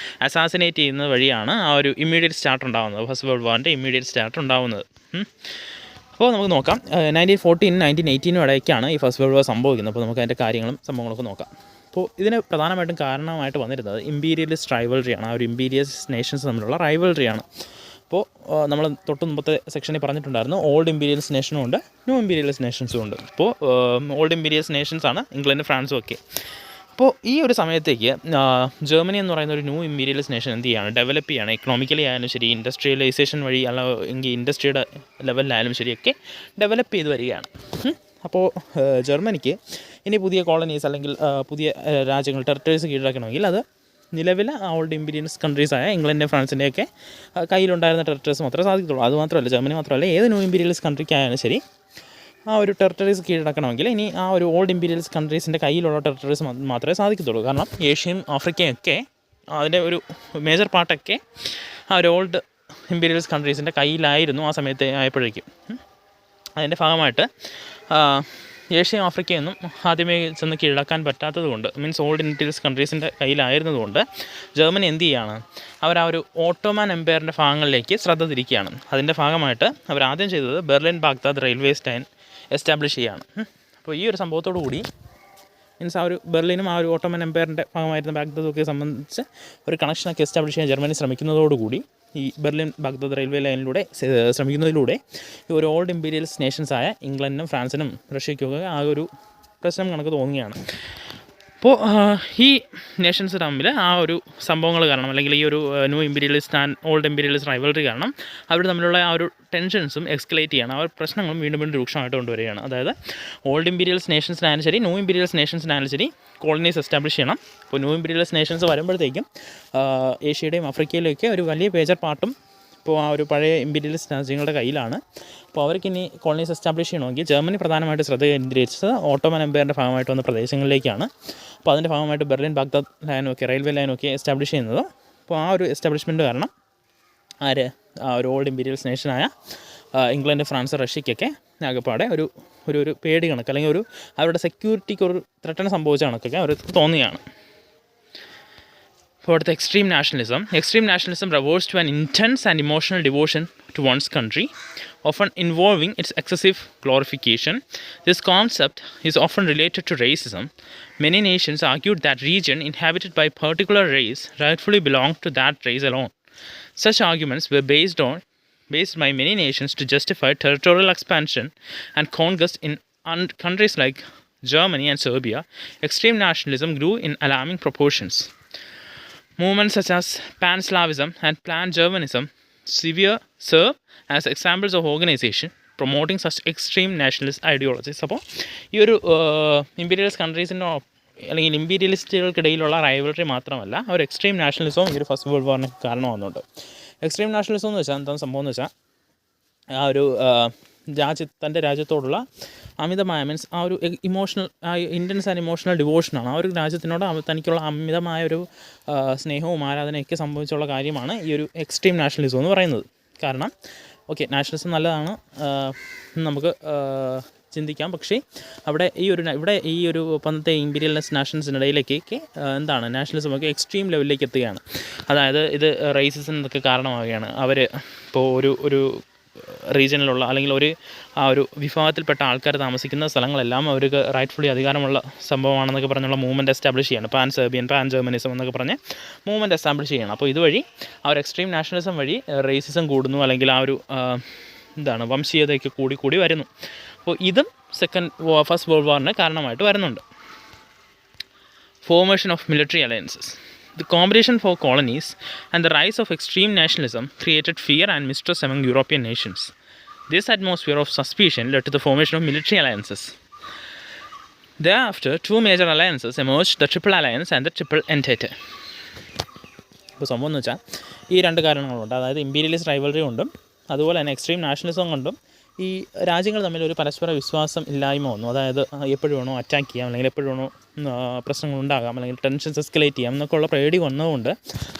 അസാസിനേറ്റ് ചെയ്യുന്നത് വഴിയാണ് ആ ഒരു ഇമ്മീഡിയറ്റ് സ്റ്റാർട്ട് ഉണ്ടാകുന്നത്, ഫസ്റ്റ് വേൾഡ് വാറിൻ്റെ ഇമ്മീഡിയറ്റ് സ്റ്റാർട്ട് ഉണ്ടാകുന്നത്. അപ്പോൾ നമുക്ക് നോക്കാം, 1914 1918 ഇടയ്ക്കാണ് ഈ ഫസ്റ്റ് വേൾഡ് വാർ സംഭവിക്കുന്നത്. അപ്പോൾ നമുക്ക് അതിൻ്റെ കാര്യങ്ങളും സംഭവങ്ങളൊക്കെ നോക്കാം. അപ്പോൾ ഇതിന് പ്രധാനമായിട്ടും കാരണമായിട്ട് വന്നിരുന്നത് ഇമ്പീരിയലിസ്റ്റ് റൈവൽറിയാണ്. ആ ഒരു ഇമ്പീരിയലിസ്റ്റ് നേഷൻസ് തമ്മിലുള്ള റൈവൽറിയാണ്. അപ്പോൾ നമ്മൾ തൊട്ട് മുമ്പത്തെ സെക്ഷനിൽ പറഞ്ഞിട്ടുണ്ടായിരുന്നു, ഓൾഡ് ഇമ്പീരിയലിസ്റ്റ് നേഷനും ഉണ്ട്, ന്യൂ ഇമ്പീരിയലിസ്റ്റ് നേഷൻസും ഉണ്ട്. അപ്പോൾ ഓൾഡ് ഇമ്പീരിയലിസ്റ്റ് നേഷൻസാണ് ഇംഗ്ലണ്ട്, ഫ്രാൻസും ഒക്കെ. അപ്പോൾ ഈ ഒരു സമയത്തേക്ക് ജർമ്മനി എന്ന് പറയുന്ന ഒരു ന്യൂ ഇമ്പീരിയലിസ്റ്റ് നേഷൻ എന്ത് ചെയ്യുകയാണ്, ഡെവലപ്പ് ചെയ്യുകയാണ്. എക്കണോമിക്കലി ആയാലും ശരി, ഇൻഡസ്ട്രിയലൈസേഷൻ വഴി അല്ലെങ്കിൽ ഇൻഡസ്ട്രിയുടെ ലെവലിലായാലും ശരിയൊക്കെ ഡെവലപ്പ് ചെയ്ത് വരികയാണ്. അപ്പോൾ ജർമ്മനിക്ക് ഇനി പുതിയ കോളനീസ് അല്ലെങ്കിൽ പുതിയ രാജ്യങ്ങൾ, ടെറിട്ടറീസ് കീഴടക്കണമെങ്കിൽ അത് നിലവിലെ ഓൾഡ് ഇമ്പീരിയലിസ്റ്റ് കൺട്രീസായ ഇംഗ്ലണ്ടിൻ്റെ ഫ്രാൻസിൻ്റെയൊക്കെ കയ്യിലുണ്ടായിരുന്ന ടെറിട്ടറീസ് മാത്രമേ സാധിക്കത്തുള്ളൂ. അതുമാത്രമല്ല, ജർമ്മനി മാത്രമല്ല, ഏത് ന്യൂ ഇമ്പീരിയലിസ്റ്റ് കൺട്രിക്കായാലും ശരി ആ ഒരു ടെറിട്ടറീസ് കീഴടക്കണമെങ്കിൽ ഇനി ആ ഒരു ഓൾഡ് ഇമ്പീരിയലിസ്റ്റ് കൺട്രീസിൻ്റെ കയ്യിലുള്ള ടെറിട്ടറീസ് മാത്രമേ സാധിക്കത്തുള്ളൂ. കാരണം ഏഷ്യയും ആഫ്രിക്കയൊക്കെ അതിൻ്റെ ഒരു മേജർ പാർട്ടൊക്കെ ആ ഒരു ഓൾഡ് ഇമ്പീരിയലിസ്റ്റ് കൺട്രീസിൻ്റെ കയ്യിലായിരുന്നു ആ സമയത്ത് ആയപ്പോഴേക്കും. അതിൻ്റെ ഭാഗമായിട്ട് ഏഷ്യയും ആഫ്രിക്കയൊന്നും ആദ്യമേ ചെന്ന് കീഴടക്കാൻ പറ്റാത്തതുകൊണ്ട്, മീൻസ് ഓൾഡ് ഇൻഡീരിയസ് കൺട്രീസിൻ്റെ കയ്യിലായിരുന്നതുകൊണ്ട് ജർമ്മനി എന്ത് ചെയ്യുകയാണ്, അവർ ആ ഒരു ഓട്ടോമാൻ എംപയറിൻ്റെ ഭാഗങ്ങളിലേക്ക് ശ്രദ്ധ തിരിക്കുകയാണ്. അതിൻ്റെ ഭാഗമായിട്ട് അവർ ആദ്യം ചെയ്തത് Berlin Baghdad railway line establish ചെയ്യുകയാണ്. അപ്പോൾ ഈ ഒരു സംഭവത്തോടു കൂടി മീൻസ് ആ ഒരു ബെർലിനും ആ ഒരു ഓട്ടോമൻ എംപയറിൻ്റെ ഭാഗമായിരുന്ന ബാഗ്ദാദൊക്കെ സംബന്ധിച്ച് ഒരു കണക്ഷനൊക്കെ എസ്റ്റാബ്ലിഷ് ചെയ്യാൻ ജർമ്മനി ശ്രമിക്കുന്നതോടുകൂടി ഈ ബെർലിൻ ബാഗ്ദാദ് റെയിൽവേ ലൈനിലൂടെ ശ്രമിക്കുന്നതിലൂടെ ഈ ഒരു ഓൾഡ് ഇമ്പീരിയൽസ് നേഷൻസായ ഇംഗ്ലണ്ടിനും ഫ്രാൻസിനും റഷ്യയ്ക്കൊക്കെ ആ ഒരു പ്രശ്നം കണക്ക് തോന്നുകയാണ്. അപ്പോൾ ഈ നേഷൻസ് തമ്മിൽ ആ ഒരു സംഭവങ്ങൾ കാരണം, അല്ലെങ്കിൽ ഈ ഒരു new imperialist and old imperialist rivalry കാരണം അവർ തമ്മിലുള്ള ആ ഒരു ടെൻഷൻസും എക്സ്കലേറ്റ് ചെയ്യണം, ആ ഒരു പ്രശ്നങ്ങളും വീണ്ടും വീണ്ടും രൂക്ഷമായിട്ട് കൊണ്ടുവരികയാണ്. അതായത് ഓൾഡ് ഇമ്പീരിയൽസ് നേഷൻസിനായാലും ശരി, ന്യൂ ഇമ്പീരിയൽസ് നേഷൻസിനായാലും ശരി കോളനീസ് എസ്റ്റാബ്ലിഷ് ചെയ്യണം. അപ്പോൾ ന്യൂ ഇമ്പീരിയൽസ് നേഷൻസ് വരുമ്പോഴത്തേക്കും ഏഷ്യയുടെയും ആഫ്രിക്കയിലൊക്കെ ഒരു വലിയ മേജർ പാർട്ടും ഇപ്പോൾ ആ ഒരു പഴയ ഇമ്പീരിയലിസ്റ്റ് രാജ്യങ്ങളുടെ കയ്യിലാണ്. അപ്പോൾ അവർക്കിനി കോളനീസ് എസ്റ്റാബ്ലിഷ് ചെയ്യണമെങ്കിൽ ജർമ്മനി പ്രധാനമായിട്ട് ശ്രദ്ധ കേന്ദ്രീകരിച്ചത് ഓട്ടോമൻ എംപയറിൻ്റെ ഭാഗമായിട്ട് വന്ന പ്രദേശങ്ങളിലേക്കാണ്. അപ്പോൾ അതിൻ്റെ ഭാഗമായിട്ട് ബെർലിൻ ബാഗ്ദാദ് ലൈനൊക്കെ റെയിൽവേ ലൈനൊക്കെ എസ്റ്റാബ്ലിഷ് ചെയ്യുന്നത്. അപ്പോൾ ആ ഒരു എസ്റ്റാബ്ലിഷ്മെൻറ്റ് കാരണം ആ ഒരു ഓൾഡ് ഇമ്പീരിയൽസ് നേഷനായ ഇംഗ്ലണ്ട്, ഫ്രാൻസ്, റഷ്യയ്ക്കൊക്കെ ആകെപ്പാടെ ഒരു പേടി കണക്ക്, അല്ലെങ്കിൽ അവരുടെ സെക്യൂരിറ്റിക്ക് ഒരു ത്രെട്ടന് സംഭവിച്ച കണക്കൊക്കെ അവർക്ക് തോന്നുകയാണ്. For the extreme nationalism refers to an intense and emotional devotion to one's country, often involving its excessive glorification. This concept is often related to racism. Many nations argued that region inhabited by a particular race rightfully belonged to that race alone. Such arguments were based by many nations to justify territorial expansion and conquest in countries like Germany and Serbia. Extreme nationalism grew in alarming proportions. Movements such as Pan-Slavism and Pan-Germanism serve as examples of organization promoting such extreme nationalist ideologies. അപ്പോൾ ഈ ഒരു ഇമ്പീരിയലിസ്റ്റ് കൺട്രീസിൻ്റെ അല്ലെങ്കിൽ ഇമ്പീരിയലിസ്റ്റുകൾക്കിടയിലുള്ള റൈവൽറി മാത്രമല്ല, ഒരു എക്സ്ട്രീം നാഷണലിസവും ഈ ഒരു ഫസ്റ്റ് വേൾഡ് വാറിന് കാരണമാകുന്നുണ്ട്. എക്സ്ട്രീം നാഷണലിസം എന്ന് വെച്ചാൽ എന്താണ് സംഭവം എന്ന് വെച്ചാൽ, ആ ഒരു തൻ്റെ രാജ്യത്തോടുള്ള അമിതമായ മീൻസ് ആ ഒരു ഇമോഷണൽ, ആ ഇൻറ്റൻസ് ആൻഡ് ഇമോഷണൽ ഡിവോഷനാണ്. ആ ഒരു രാജ്യത്തിനോട് തനിക്കുള്ള അമിതമായ ഒരു സ്നേഹവും ആരാധനയൊക്കെ സംഭവിച്ചുള്ള കാര്യമാണ് ഈ ഒരു എക്സ്ട്രീം നാഷണലിസം എന്ന് പറയുന്നത്. കാരണം നാഷണലിസം നല്ലതാണ് നമുക്ക് ചിന്തിക്കാം, പക്ഷേ ഇവിടെ ഈ ഒരു പന്നത്തെ ഇമ്പീരിയലിസ്റ്റ് നാഷൻസിനിടയിലേക്കൊക്കെ നാഷണലിസമൊക്കെ എക്സ്ട്രീം ലെവലിലേക്ക് എത്തുകയാണ്. അതായത് ഇത് റേസിസത്തിനൊക്കെ കാരണമാവുകയാണ്. അവർ ഇപ്പോൾ ഒരു റീജിയനിലുള്ള അല്ലെങ്കിൽ ആ ഒരു വിഭാഗത്തിൽപ്പെട്ട ആൾക്കാർ താമസിക്കുന്ന സ്ഥലങ്ങളെല്ലാം അവർക്ക് റൈറ്റ്ഫുള്ളി അധികാരമുള്ള സംഭവമാണെന്നൊക്കെ പറഞ്ഞുള്ള മൂവ്മെൻറ്റ് എസ്റ്റാബ്ലിഷ് ചെയ്യണം. പാൻ സെർബിയൻ, പാൻ ജർമനിസം എന്നൊക്കെ പറഞ്ഞ് മൂവ്മെൻറ്റ് എസ്റ്റാബ്ലിഷ് ചെയ്യണം. അപ്പോൾ ഇതുവഴി ആ ഒരു എക്സ്ട്രീം നാഷണലിസം വഴി റേസിസം കൂടുന്നു, അല്ലെങ്കിൽ ആ ഒരു വംശീയതയൊക്കെ കൂടി വരുന്നു. അപ്പോൾ ഇതും ഫസ്റ്റ് വേൾഡ് വാറിന് കാരണമായിട്ട് വരുന്നുണ്ട്. Formation of military alliances. The competition for colonies and the rise of extreme nationalism created fear and mistrust among European nations. This atmosphere of suspicion led to the formation of military alliances. Thereafter, two major alliances emerged, the Triple Alliance and the Triple Entente. ഇപ്പോൾ സംഭവം എന്ന് വെച്ചാൽ ഈ രണ്ട് കാരണങ്ങളുണ്ട്. അതായത് ഇമ്പീരിയലിസ്റ്റ് റൈവൽറി കൊണ്ടും അതുപോലെ തന്നെ എക്സ്ട്രീം നാഷണലിസം കൊണ്ടും ഈ രാജ്യങ്ങൾ തമ്മിൽ ഒരു പരസ്പര വിശ്വാസം ഇല്ലായ്മ വന്നു. അതായത് എപ്പോഴും വേണോ അറ്റാക്ക് ചെയ്യാം, അല്ലെങ്കിൽ എപ്പോഴും വേണോ പ്രശ്നങ്ങളുണ്ടാകാം, അല്ലെങ്കിൽ ടെൻഷൻസ് എസ്കലേറ്റ് ചെയ്യാം എന്നൊക്കെ ഉള്ള പേടി വന്നതുകൊണ്ട്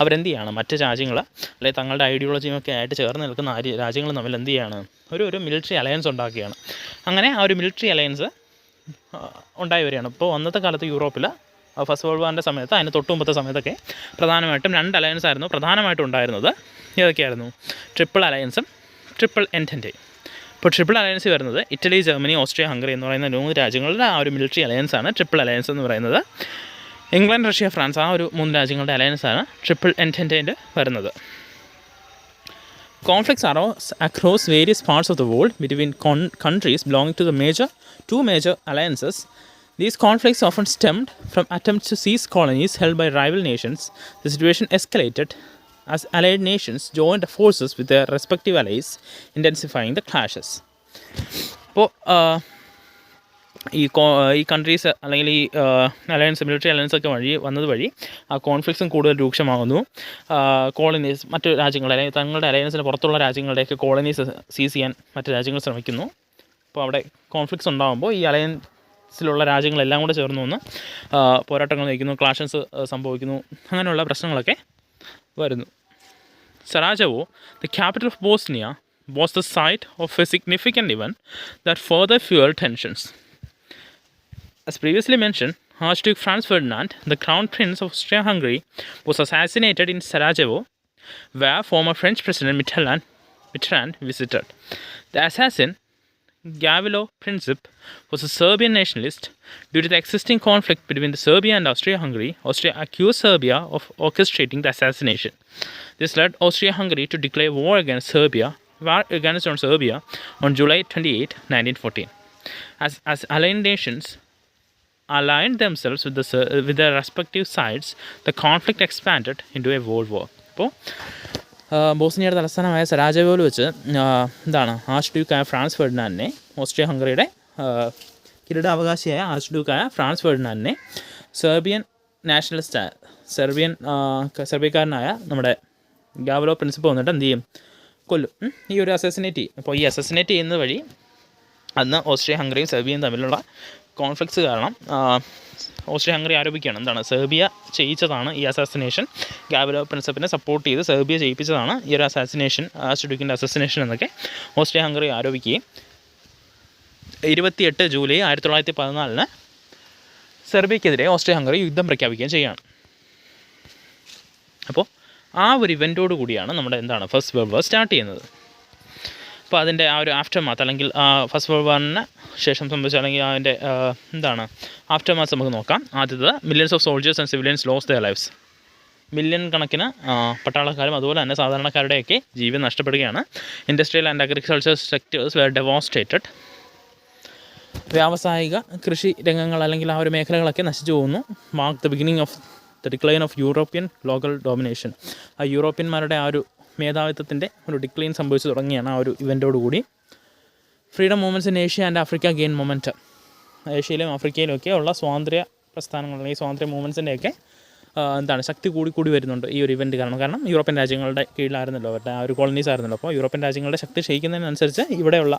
അവരെന്ത് ചെയ്യാണ്, മറ്റ് രാജ്യങ്ങൾ അല്ലെങ്കിൽ തങ്ങളുടെ ഐഡിയോളജിയൊക്കെ ആയിട്ട് ചേർന്ന് നിൽക്കുന്ന രാജ്യങ്ങൾ തമ്മിൽ എന്ത് ചെയ്യാണ്, ഒരു മിലിറ്ററി അലയൻസ് ഉണ്ടാക്കുകയാണ്. അങ്ങനെ ആ ഒരു മിലിറ്ററി അലയൻസ് ഉണ്ടായി വരികയാണ്. ഇപ്പോൾ അന്നത്തെ കാലത്ത് യൂറോപ്പിൽ ഫസ്റ്റ് വേൾഡ് വാറിൻ്റെ സമയത്ത്, അതിന് തൊട്ട് മുമ്പത്തെ സമയത്തൊക്കെ പ്രധാനമായിട്ടും രണ്ട് അലയൻസ് ആയിരുന്നു പ്രധാനമായിട്ടും ഉണ്ടായിരുന്നത്. ഏതൊക്കെയായിരുന്നു? ട്രിപ്പിൾ അലയൻസും ട്രിപ്പിൾ എൻറ്റൻറ്റേ. ഇപ്പോൾ ട്രിപ്പിൾ അലയൻസ് വരുന്നത് ഇറ്റലി, ജർമ്മനി, ഓസ്ട്രിയ, ഹംഗറി എന്ന് പറയുന്ന 3 രാജ്യങ്ങളുടെ ആ ഒരു മിലിറ്ററി അലയൻസാണ് ട്രിപ്പിൾ അലയൻസ് എന്ന് പറയുന്നത്. ഇംഗ്ലണ്ട്, റഷ്യ, ഫ്രാൻസ്, ആ ഒരു 3 രാജ്യങ്ങളുടെ അലയൻസാണ് ട്രിപ്പിൾ എൻറ്റൻറ്റേൻ്റെ വരുന്നത്. Conflicts arose across various parts of the world between countries belonging to the two major alliances. These conflicts often stemmed from attempts to seize colonies held by rival nations. The situation escalated as allied nations joined forces with their respective allies, intensifying the clashes. അപ്പോൾ ഈ കൺട്രീസ് അല്ലെങ്കിൽ ഈ അലയൻസ്, മിലിറ്ററി അലയൻസ് ഒക്കെ വഴി ആ കോൺഫ്ലിക്ട്സും കൂടുതൽ രൂക്ഷമാകുന്നു. കോളനീസ്, മറ്റു രാജ്യങ്ങൾ അല്ലെങ്കിൽ തങ്ങളുടെ അലയൻസിന് പുറത്തുള്ള രാജ്യങ്ങളുടെയൊക്കെ കോളനീസ് സീസ് ചെയ്യാൻ മറ്റു രാജ്യങ്ങൾ ശ്രമിക്കുന്നു. അപ്പോൾ അവിടെ കോൺഫ്ലിക്ട്സ് ഉണ്ടാകുമ്പോൾ ഈ അലയൻസിലുള്ള രാജ്യങ്ങളെല്ലാം കൂടെ ചേർന്ന് വന്ന് പോരാട്ടങ്ങൾ നയിക്കുന്നു, ക്ലാഷസ് സംഭവിക്കുന്നു, അങ്ങനെയുള്ള പ്രശ്നങ്ങളൊക്കെ വരുന്നു. Sarajevo, the capital of Bosnia, was the site of a significant event that further fueled tensions. as previously mentioned, Archduke Franz Ferdinand, the Crown Prince of Austria-Hungary, was assassinated in Sarajevo, where former French President Mitterrand visited. The assassin, Gavrilo Princip, was a Serbian nationalist. Due to the existing conflict between Serbia and Austria-Hungary, Austria accused Serbia of orchestrating the assassination. This led Austria-Hungary to declare war against Serbia on July 28, 1914. As allied nations aligned themselves with their respective sides, the conflict expanded into a world war. അപ്പോൾ ബോസ്നിയയുടെ തലസ്ഥാനമായ സരാജെവോയിൽ വെച്ച് ആർച്ച് ഡ്യൂക്കായ ഫ്രാൻസ് ഫെർഡിനാൻഡിനെ, ഓസ്ട്രിയ ഹംഗറിയുടെ കിരീടാവകാശിയായ ആർച്ച് ഡ്യൂക്കായ ഫ്രാൻസ് ഫെർഡിനാൻഡിനെ സെർബിയക്കാരനായ നമ്മുടെ ഗാവ്രിലോ പ്രിൻസിപ്പ് വന്നിട്ട് എന്ത് ചെയ്യും? കൊല്ലും. ഈ ഒരു അസസിനേറ്റ് ചെയ്യും. അപ്പോൾ ഈ അസസിനേറ്റ് ചെയ്യുന്നത് വഴി അന്ന് ഓസ്ട്രിയ ഹംഗറിയും സെർബിയയും തമ്മിലുള്ള കോൺഫ്ലിക്ട്സ് കാരണം ഓസ്ട്രിയ ഹംഗറി ആരോപിക്കുകയാണ് സെർബിയ ചെയ്യിച്ചതാണ് ഈ അസാസിനേഷൻ. ഗാവ്രിലോ പ്രിൻസിപ്പിനെ സപ്പോർട്ട് ചെയ്ത് സെർബിയ ചെയ്യിപ്പിച്ചതാണ് ഈ ഒരു അസാസിനേഷൻ, ആർച്ച്ഡ്യൂക്കിൻ്റെ അസാസിനേഷൻ എന്നൊക്കെ ഓസ്ട്രിയ ഹംഗറി ആരോപിക്കുകയും 28 ജൂലൈ 1914 സെർബിയക്കെതിരെ ഓസ്ട്രിയ ഹംഗറി യുദ്ധം പ്രഖ്യാപിക്കുകയും ചെയ്യുകയാണ്. അപ്പോൾ ആ ഒരു ഇവൻറ്റോട് കൂടിയാണ് നമ്മുടെ ഫസ്റ്റ് വേൾഡ് വാർ സ്റ്റാർട്ട് ചെയ്യുന്നത്. അപ്പോൾ അതിൻ്റെ ആ ഒരു ആഫ്റ്റർ മാത്ത്, അല്ലെങ്കിൽ ഫസ്റ്റ് വേൾഡ് വാറിന് ശേഷം സംഭവിച്ച, അല്ലെങ്കിൽ അതിൻ്റെ ആഫ്റ്റർ മാത്ത് നമുക്ക് നോക്കാം. ആദ്യത്തെ, millions of soldiers and civilians lose their lives. Million കണക്കിന് പട്ടാളക്കാരും അതുപോലെ തന്നെ സാധാരണക്കാരുടെയൊക്കെ ജീവൻ നഷ്ടപ്പെടുകയാണ്. Industrial and agriculture sectors were devastated. വ്യാവസായിക കൃഷി രംഗങ്ങൾ അല്ലെങ്കിൽ ആ ഒരു മേഖലകളൊക്കെ നശിച്ചു പോകുന്നു. Mark the beginning of the decline of European global domination. ആ യൂറോപ്യന്മാരുടെ ആ ഒരു മേധാവിത്വത്തിൻ്റെ ഒരു ഡിക്ലൈൻ സംഭവിച്ചു തുടങ്ങിയാണ് ആ ഒരു ഇവൻറ്റോടുകൂടി. Freedom movements in Asia and Africa gain momentum. ഏഷ്യയിലും ആഫ്രിക്കയിലും ഒക്കെ ഉള്ള സ്വാതന്ത്ര്യ പ്രസ്ഥാനങ്ങൾ അല്ലെങ്കിൽ സ്വാതന്ത്ര്യ മൂവ്മെൻറ്റ്സിൻ്റെയൊക്കെ ശക്തി കൂടി വരുന്നുണ്ട് ഈ ഒരു ഇവൻറ്റ് കാരണം യൂറോപ്യൻ രാജ്യങ്ങളുടെ കീഴിലായിരുന്നല്ലോ, അവരുടെ ആ ഒരു കോളനീസ് ആയിരുന്നല്ലോ. അപ്പോൾ യൂറോപ്യൻ രാജ്യങ്ങളുടെ ശക്തി ക്ഷയിക്കുന്നതിനനുസരിച്ച് ഇവിടെയുള്ള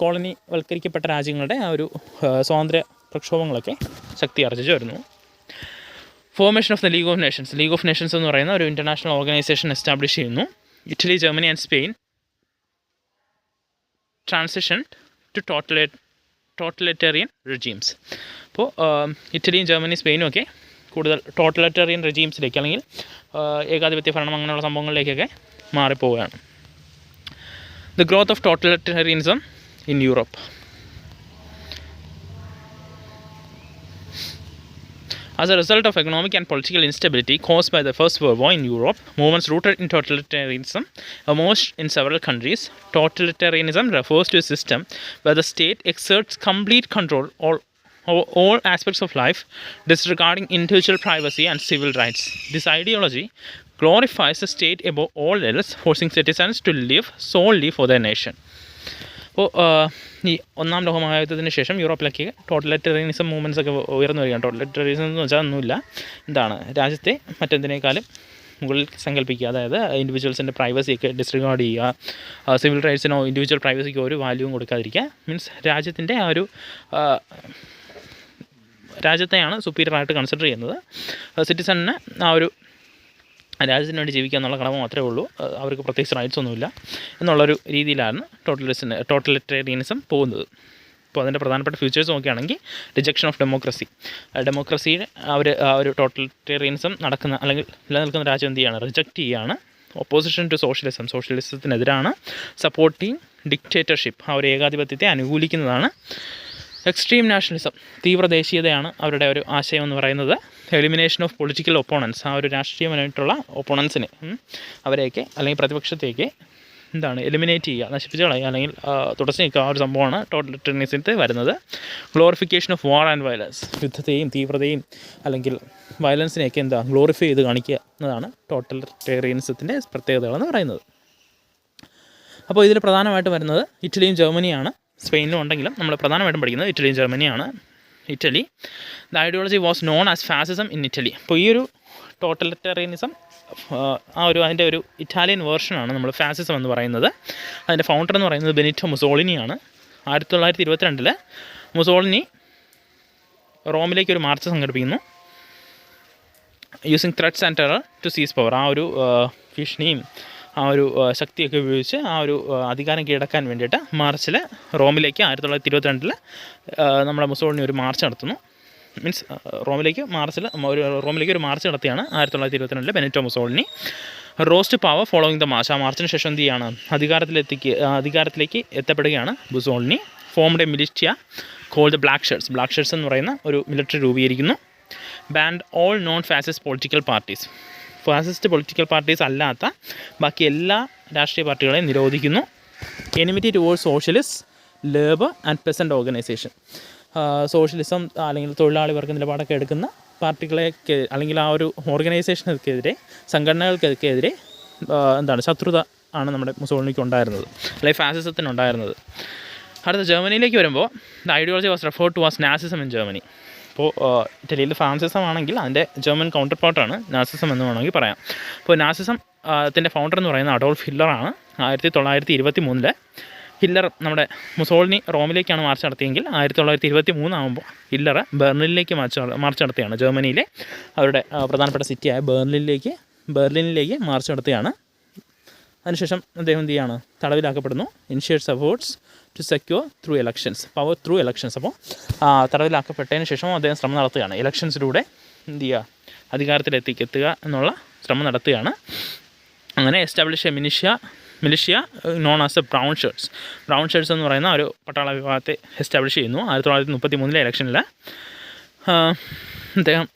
കോളനി വൽക്കരിക്കപ്പെട്ട രാജ്യങ്ങളുടെ ആ ഒരു സ്വാതന്ത്ര്യ പ്രക്ഷോഭങ്ങളൊക്കെ ശക്തി ആർജിച്ചു വരുന്നു. Formation of the League of Nations. League of Nations എന്ന് പറയുന്ന ഒരു ഇൻ്റർനാഷണൽ ഓർഗനൈസേഷൻ എസ്റ്റാബ്ലിഷ് ചെയ്യുന്നു. Italy, Germany and Spain transition to totalitarian regimes. അപ്പോൾ ഇറ്റലിയും ജർമ്മനി സ്പെയിനും ഒക്കെ കൂടുതൽ ടോട്ടലിറ്റേറിയൻ റെജീംസിലേക്ക് അല്ലെങ്കിൽ ഏകാധിപത്യ ഭരണം അങ്ങനെയുള്ള സംഭവങ്ങളിലേക്കൊക്കെ മാറിപ്പോവുകയാണ്. The growth of totalitarianism in Europe. As a result of economic and political instability caused by the First World War in Europe, movements rooted in totalitarianism emerged in several countries. Totalitarianism refers to a system where the state exerts complete control over all aspects of life, disregarding individual privacy and civil rights. This ideology glorifies the state above all else, forcing citizens to live solely for their nation. അപ്പോൾ ഈ ഒന്നാം ലോകമഹായുദ്ധത്തിന് ശേഷം യൂറോപ്പിലേക്ക് ടോട്ടലിറ്റേറിയനിസം മൂവ്മെൻറ്റ്സ് ഒക്കെ ഉയർന്നു വരികയാണ്. ടോട്ടലിറ്റേറിയനിസം എന്ന് വെച്ചാൽ ഒന്നുമില്ല, രാജ്യത്തെ മറ്റെന്തിനേക്കാളും മുകളിൽ സങ്കല്പിക്കുക. അതായത് ഇൻഡിവിജ്വൽസിൻ്റെ പ്രൈവസിയൊക്കെ ഡിസ്റിഗാർഡ് ചെയ്യുക, സിവിൽ റൈറ്റ്സിനോ ഇൻഡിവിജ്വൽ പ്രൈവസിക്കോ ഒരു വാല്യൂവും കൊടുക്കാതിരിക്കുക. മീൻസ് രാജ്യത്തിൻ്റെ ആ ഒരു രാജ്യത്തെയാണ് സുപ്പീരിയറായിട്ട് കൺസിഡർ ചെയ്യുന്നത്. സിറ്റിസണിന് ആ ഒരു രാജ്യത്തിന് വേണ്ടി ജീവിക്കുക എന്നുള്ള കടമ മാത്രമേ ഉള്ളൂ, അവർക്ക് പ്രത്യേകിച്ച് റൈറ്റ്സ് ഒന്നുമില്ല എന്നുള്ളൊരു രീതിയിലാണ് ടോട്ടലിറ്റേറിയനിസം പോകുന്നത്. അപ്പോൾ അതിൻ്റെ പ്രധാനപ്പെട്ട ഫ്യൂച്ചേഴ്സ് നോക്കുകയാണെങ്കിൽ റിജക്ഷൻ ഓഫ് ഡെമോക്രസിയുടെ ആ ഒരു ടോട്ടലിറ്റേറിയനിസം നടക്കുന്ന അല്ലെങ്കിൽ നിലനിൽക്കുന്ന രാജ്യം എന്ത് ചെയ്യുകയാണ്? റിജക്റ്റ് ചെയ്യുകയാണ്. ഓപ്പോസിഷൻ ടു സോഷ്യലിസത്തിനെതിരാണ്. സപ്പോർട്ടിങ് ഡിക്റ്റേറ്റർഷിപ്പ്, ആ ഒരു ഏകാധിപത്യത്തെ അനുകൂലിക്കുന്നതാണ്. എക്സ്ട്രീം നാഷണലിസം, തീവ്ര ദേശീയതയാണ് അവരുടെ ഒരു ആശയം എന്ന് പറയുന്നത്. എലിമിനേഷൻ ഓഫ് പൊളിറ്റിക്കൽ ഒപ്പോണൻസ്, ആ ഒരു രാഷ്ട്രീയമായിട്ടുള്ള ഒപ്പോണൻസിനെ അവരെയൊക്കെ അല്ലെങ്കിൽ പ്രതിപക്ഷത്തേക്ക് എലിമിനേറ്റ് ചെയ്യുക, നശിപ്പിച്ച് കളയുക അല്ലെങ്കിൽ തുടച്ചു നിൽക്കുക, ആ ഒരു സംഭവമാണ് ടോട്ടലിറ്റേറിയനിസത്തിൽ വരുന്നത്. Glorification of war and violence, യുദ്ധത്തെയും തീവ്രതയും അല്ലെങ്കിൽ വയലൻസിനെയൊക്കെ ഗ്ലോറിഫൈ ചെയ്ത് കാണിക്കുക എന്നതാണ് ടോട്ടലിറ്റേറിയനിസത്തിൻ്റെ പ്രത്യേകതകളെന്ന് പറയുന്നത്. അപ്പോൾ ഇതിൽ പ്രധാനമായിട്ട് വരുന്നത് ഇറ്റലിയും ജർമ്മനിയാണ്. സ്പെയിനിലും ഉണ്ടെങ്കിലും നമ്മൾ പ്രധാനമായിട്ടും പഠിക്കുന്നത് ഇറ്റലിയും ജർമ്മനിയാണ്. Italy, the ideology was known as fascism in Italy. അപ്പോൾ ഈ ഒരു ടോട്ടലിറ്റേറിയനിസം അതിൻ്റെ ഒരു ഇറ്റാലിയൻ വേർഷനാണ് നമ്മൾ ഫാസിസം എന്ന് പറയുന്നത്. അതിൻ്റെ ഫൗണ്ടർ എന്ന് പറയുന്നത് ബെനിറ്റോ മുസോളിനിയാണ്. 1922 മുസോളിനി റോമിലേക്ക് ഒരു മാർച്ച് സംഘടിപ്പിക്കുന്നു. Using threats and terror to seize power, ആ ഒരു ഭീഷണിയും ആ ഒരു ശക്തിയൊക്കെ ഉപയോഗിച്ച് ആ ഒരു അധികാരം കീഴടക്കാൻ വേണ്ടിയിട്ട് മാർച്ചിൽ റോമിലേക്ക് 1922 നമ്മുടെ മുസോളിനി ഒരു മാർച്ച് നടത്തുന്നു. മീൻസ് റോമിലേക്ക് ഒരു മാർച്ച് നടത്തിയാണ് 1922 Benito Mussolini. Rose to power following the march. ആ മാർച്ചിന് ശേഷം എന്ത് ചെയ്യാണ്, അധികാരത്തിലേക്ക് എത്തപ്പെടുകയാണ് Mussolini. Formed a militia called the black shirts എന്ന് പറയുന്ന ഒരു മിലിറ്ററി രൂപീകരിക്കുന്നു. Banned all non fascist political parties. Fascist political parties അല്ലാത്ത ബാക്കി എല്ലാ രാഷ്ട്രീയ പാർട്ടികളെയും നിരോധിക്കുന്നു. Enmity towards socialist, labour and peasant organisation. Socialism അല്ലെങ്കിൽ തൊഴിലാളി വർഗ നിലപാടൊക്കെ എടുക്കുന്ന പാർട്ടികളെയൊക്കെ അല്ലെങ്കിൽ ആ ഒരു ഓർഗനൈസേഷനുകൾക്കെതിരെ, സംഘടനകൾക്കെതിരെ ശത്രുത ആണ് നമ്മുടെ മുസോളിനിക്ക് ഉണ്ടായിരുന്നത്, അല്ലെങ്കിൽ ഫാസിസത്തിനുണ്ടായിരുന്നത്. അടുത്ത ജർമ്മനിയിലേക്ക് വരുമ്പോൾ the ideology was referred to was Nazism in Germany. ഇപ്പോൾ ഇറ്റലിയിൽ ഫാസിസം ആണെങ്കിൽ അതിൻ്റെ ജർമ്മൻ കൗണ്ടർ പാർട്ടാണ് നാസിസം എന്ന് വേണമെങ്കിൽ പറയാം. അപ്പോൾ നാസിസത്തിൻ്റെ ഫൗണ്ടർ എന്ന് പറയുന്നത് അഡോൾഫ് ഹിറ്റ്ലറാണ്. 1923 ഹിറ്റ്ലർ നമ്മുടെ മുസോളിനി റോമിലേക്കാണ് മാർച്ച് നടത്തിയെങ്കിൽ 1923 ആകുമ്പോൾ ഹിറ്റ്ലർ ബെർലിനിലേക്ക് മാർച്ച് നടത്തുകയാണ്. ജർമ്മനിയിലെ അവരുടെ പ്രധാനപ്പെട്ട സിറ്റിയായ ബെർലിനിലേക്ക് മാർച്ച് നടത്തുകയാണ്. അതിനുശേഷം അദ്ദേഹം എന്ത് ചെയ്യാണ്, തടവിലാക്കപ്പെടുന്നു. Initiates efforts to secure power through elections. അപ്പോൾ തടവിലാക്കപ്പെട്ടതിന് ശേഷം അദ്ദേഹം ശ്രമം നടത്തുകയാണ്, ഇലക്ഷൻസിലൂടെ എന്ത് ചെയ്യുക, അധികാരത്തിലെത്തിക്കെത്തുക എന്നുള്ള ശ്രമം നടത്തുകയാണ്. അങ്ങനെ establish A militia known as A brown shirts എന്ന് പറയുന്ന ഒരു പട്ടാള വിഭാഗത്തെ എസ്റ്റാബ്ലിഷ് ചെയ്യുന്നു. 1933 ഇലക്ഷനിൽ അദ്ദേഹം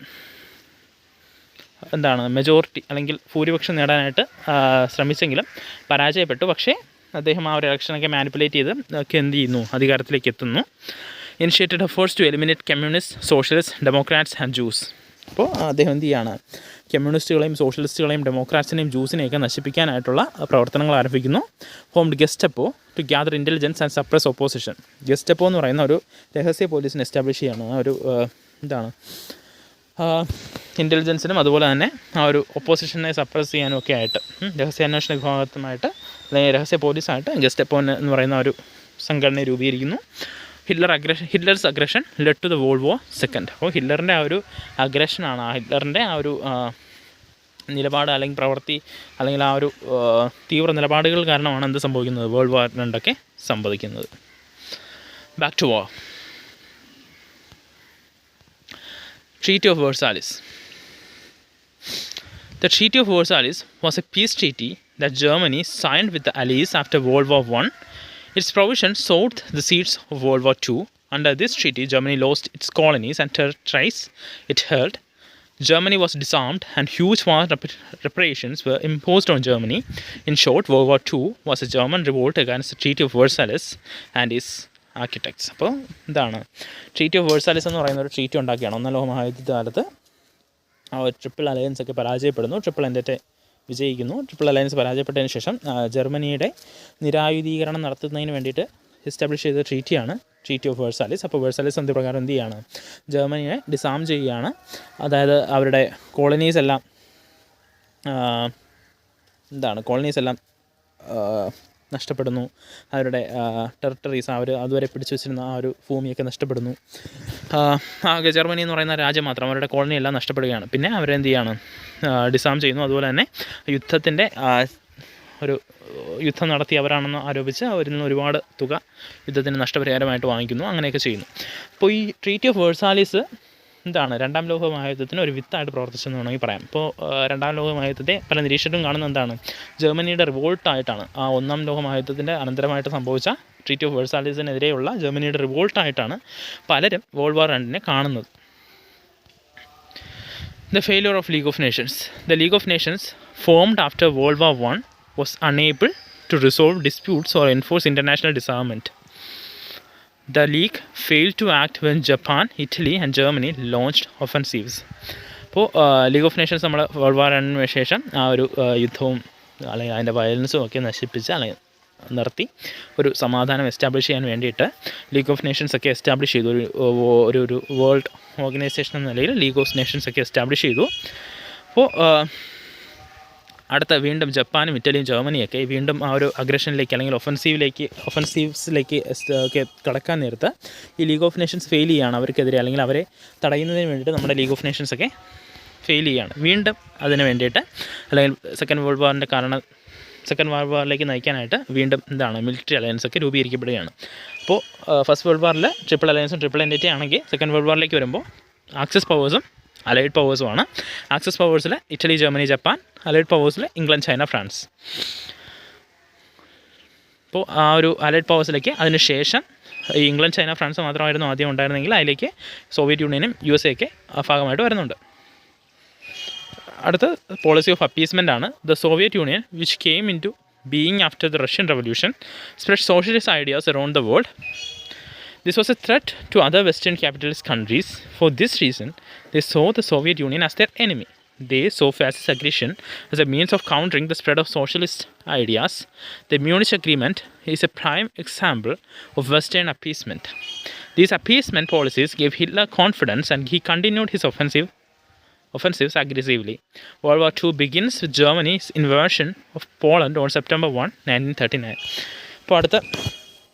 മെജോറിറ്റി അല്ലെങ്കിൽ ഭൂരിപക്ഷം നേടാനായിട്ട് ശ്രമിച്ചെങ്കിലും പരാജയപ്പെട്ടു. പക്ഷേ അദ്ദേഹം ആ ഒരു ഇലക്ഷനൊക്കെ മാനിപ്പുലേറ്റ് ചെയ്ത് ഒക്കെ എന്ത് ചെയ്യുന്നു, അധികാരത്തിലേക്ക് എത്തുന്നു. Initiated efforts to eliminate communist, socialist, democrats and Jews. അപ്പോൾ അദ്ദേഹം എന്ത് ചെയ്യാണ്, കമ്മ്യൂണിസ്റ്റുകളെയും സോഷ്യലിസ്റ്റുകളെയും ഡെമോക്രാറ്റ്സിനെയും ജ്യൂസിനെയൊക്കെ നശിപ്പിക്കാനായിട്ടുള്ള പ്രവർത്തനങ്ങൾ ആരംഭിക്കുന്നു. Formed Gestapo to gather intelligence and suppress opposition. Gestapo എന്ന് പറയുന്ന ഒരു രഹസ്യ പോലീസിനെ എസ്റ്റാബ്ലിഷ് ചെയ്യാണ്. ആ ഒരു ഇൻ്റലിജൻസിനും അതുപോലെ തന്നെ ആ ഒരു ഒപ്പോസിഷനെ സപ്രസ് ചെയ്യാനും ഒക്കെ ആയിട്ട് രഹസ്യാന്വേഷണ വിഭാഗത്തുമായിട്ട് അല്ലെങ്കിൽ രഹസ്യ പോലീസായിട്ട് ഗെസ്റ്റപ്പോ എന്ന് പറയുന്ന ഒരു സംഘടനയെ രൂപീകരിക്കുന്നു. Hitler's aggression led to the world war second. അപ്പോൾ ഹിറ്റ്ലറിൻ്റെ ആ ഒരു അഗ്രഷനാണ്, ഹിറ്റ്ലറിൻ്റെ ആ ഒരു നിലപാട് അല്ലെങ്കിൽ പ്രവൃത്തി അല്ലെങ്കിൽ ആ ഒരു തീവ്ര നിലപാടുകൾ കാരണമാണ് എന്ത് സംഭവിക്കുന്നത്, വേൾഡ് വാർ II സംഭവിക്കുന്നത്. Back to war. Treaty of Versailles. The Treaty of Versailles was a peace treaty that Germany signed with the Allies after World War I. Its provisions sowed the seeds of World War II. Under this treaty, Germany lost its colonies and territories it held. Germany was disarmed and huge war reparations were imposed on Germany. In short, World War II was a German revolt against the Treaty of Versailles and its architects. അപ്പോൾ ഇതാണ് ട്രീറ്റി ഓഫ് വേഴ്സാലിസ് എന്ന് പറയുന്ന ഒരു ട്രീറ്റി ഉണ്ടാക്കിയാണ്. ഒന്നാം ലോക മഹായുദ്ധകാലത്ത് ആ ഒരു ട്രിപ്പിൾ അലയൻസ് ഒക്കെ പരാജയപ്പെടുന്നു. ട്രിപ്പിൾ എൻഡറ്റ് വിജയിക്കുന്നു. ട്രിപ്പിൾ അലയൻസ് പരാജയപ്പെട്ടതിന് ശേഷം ജർമ്മനിയുടെ നിരായുധീകരണം നടത്തുന്നതിന് വേണ്ടിയിട്ട് എസ്റ്റാബ്ലിഷ് ചെയ്ത ട്രീറ്റിയാണ് ട്രീറ്റി ഓഫ് വേഴ്സാലിസ്. അപ്പോൾ വേഴ്സാലിസ് സന്ധി പ്രകാരം എന്ത് ചെയ്യുകയാണ്, ജർമ്മനിയെ ഡിസാം ചെയ്യുകയാണ്. അതായത് അവരുടെ കോളനീസ് എല്ലാം നഷ്ടപ്പെടുന്നു. അവരുടെ ടെറിട്ടറീസ് അതുവരെ പിടിച്ചു വെച്ചിരുന്ന ആ ഒരു ഭൂമിയൊക്കെ നഷ്ടപ്പെടുന്നു. ആകെ ജർമ്മനി എന്ന് പറയുന്ന രാജ്യം മാത്രം അവരുടെ കോളനി എല്ലാം നഷ്ടപ്പെടുകയാണ്. പിന്നെ അവരെന്ത് ചെയ്യാണ്, ഡിസാം ചെയ്യുന്നു. അതുപോലെ തന്നെ യുദ്ധം നടത്തിയവരാണെന്ന് ആരോപിച്ച് അവരിൽ നിന്ന് ഒരുപാട് തുക യുദ്ധത്തിന് നഷ്ടപരിഹാരമായിട്ട് വാങ്ങിക്കുന്നു. അങ്ങനെയൊക്കെ ചെയ്യുന്നു. അപ്പോൾ ഈ ട്രീറ്റി ഓഫ് വേഴ്സാലിസ് രണ്ടാം ലോക മഹായുദ്ധത്തിന് ഒരു വിത്തായിട്ട് പ്രവർത്തിച്ചെന്ന് വേണമെങ്കിൽ പറയാം. ഇപ്പോൾ രണ്ടാം ലോക മഹായുദ്ധത്തെ പല നിരീക്ഷകരും കാണുന്നത് ജർമ്മനിയുടെ റിവോൾട്ടായിട്ടാണ്. ആ ഒന്നാം ലോക മഹായുദ്ധത്തിൻ്റെ അനന്തരമായിട്ട് സംഭവിച്ച ട്രീറ്റി ഓഫ് വേഴ്സാലിസിനെതിരെയുള്ള ജർമ്മനിയുടെ റിവോൾട്ടായിട്ടാണ് പലരും വേൾഡ് വാർ II കാണുന്നത്. The failure of League of Nations. The League of Nations, formed after World War I, was unable to resolve disputes or enforce international disarmament. The League failed to act when Japan, Italy and Germany launched offensives. അപ്പോൾ ലീഗ് ഓഫ് നേഷൻസ് നമ്മൾ വേൾഡ് വാർ II ശേഷം ആ ഒരു യുദ്ധവും അല്ലെങ്കിൽ അതിൻ്റെ വയലൻസും ഒക്കെ നശിപ്പിച്ച് അല്ലെങ്കിൽ നിർത്തി ഒരു സമാധാനം എസ്റ്റാബ്ലിഷ് ചെയ്യാൻ വേണ്ടിയിട്ട് ലീഗ് ഓഫ് നേഷൻസ് ഒക്കെ എസ്റ്റാബ്ലിഷ് ചെയ്തു. ഒരു വേൾഡ് ഓർഗനൈസേഷൻ എന്ന നിലയിൽ ലീഗ് ഓഫ് നേഷൻസ് ഒക്കെ എസ്റ്റാബ്ലിഷ് ചെയ്തു. അപ്പോൾ അടുത്ത വീണ്ടും ജപ്പാനും ഇറ്റലിയും ജർമ്മനിയൊക്കെ വീണ്ടും ആ ഒരു അഗ്രഷനിലേക്ക് അല്ലെങ്കിൽ ഒഫൻസീവ്സിലേക്ക് ഒക്കെ കടക്കാൻ നേരത്ത് ഈ ലീഗ് ഓഫ് നേഷൻസ് ഫെയിൽ ചെയ്യുകയാണ് അവർക്കെതിരെ, അല്ലെങ്കിൽ അവരെ തടയുന്നതിന് വേണ്ടിയിട്ട് നമ്മുടെ ലീഗ് ഓഫ് നേഷൻസ് ഒക്കെ ഫെയിൽ ചെയ്യുകയാണ്. വീണ്ടും അതിന് വേണ്ടിയിട്ട് അല്ലെങ്കിൽ സെക്കൻഡ് വേൾഡ് വാറിൻ്റെ സെക്കൻഡ് വേൾഡ് വാറിലേക്ക് നയിക്കാനായിട്ട് വീണ്ടും എന്താണ് മിലിറ്ററി അലയൻസൊക്കെ രൂപീകരിക്കപ്പെടുകയാണ്. അപ്പോൾ ഫസ്റ്റ് വേൾഡ് വാറിൽ ട്രിപ്പിൾ അലയൻസും ട്രിപ്പിൾ എൻറ്റിറ്റി ആണെങ്കിൽ സെക്കൻഡ് വേൾഡ് വാറിലേക്ക് വരുമ്പോൾ ആക്സിസ് പവേഴ്സും അലൈഡ് പവേഴ്സുമാണ്. ആക്സിസ് പവേഴ്സിൽ ഇറ്റലി, ജർമ്മനി, ജപ്പാൻ. അലൈഡ് പവേഴ്സിൽ ഇംഗ്ലണ്ട്, ചൈന, ഫ്രാൻസ്. അപ്പോൾ ആ ഒരു അലൈഡ് പവേഴ്സിലേക്ക് അതിന് ശേഷം ഈ ഇംഗ്ലണ്ട്, ചൈന, ഫ്രാൻസ് മാത്രമായിരുന്നു ആദ്യം ഉണ്ടായിരുന്നെങ്കിൽ അതിലേക്ക് സോവിയറ്റ് യൂണിയനും USA ഒക്കെ ഭാഗമായിട്ട് വരുന്നുണ്ട്. അടുത്ത പോളിസി ഓഫ് അപ്പീസ്മെൻ്റ് ആണ്. The Soviet union which came into being after the Russian revolution spread socialist ideas around the world. This was a threat to other Western capitalist countries. For this reason, they saw the Soviet Union as their enemy. They saw fascist aggression as a means of countering the spread of socialist ideas. The Munich Agreement is a prime example of Western appeasement. These appeasement policies gave Hitler confidence and he continued his offensives aggressively. World War II begins with Germany's invasion of Poland on September 1, 1939. അപ്പോൾ അടുത്ത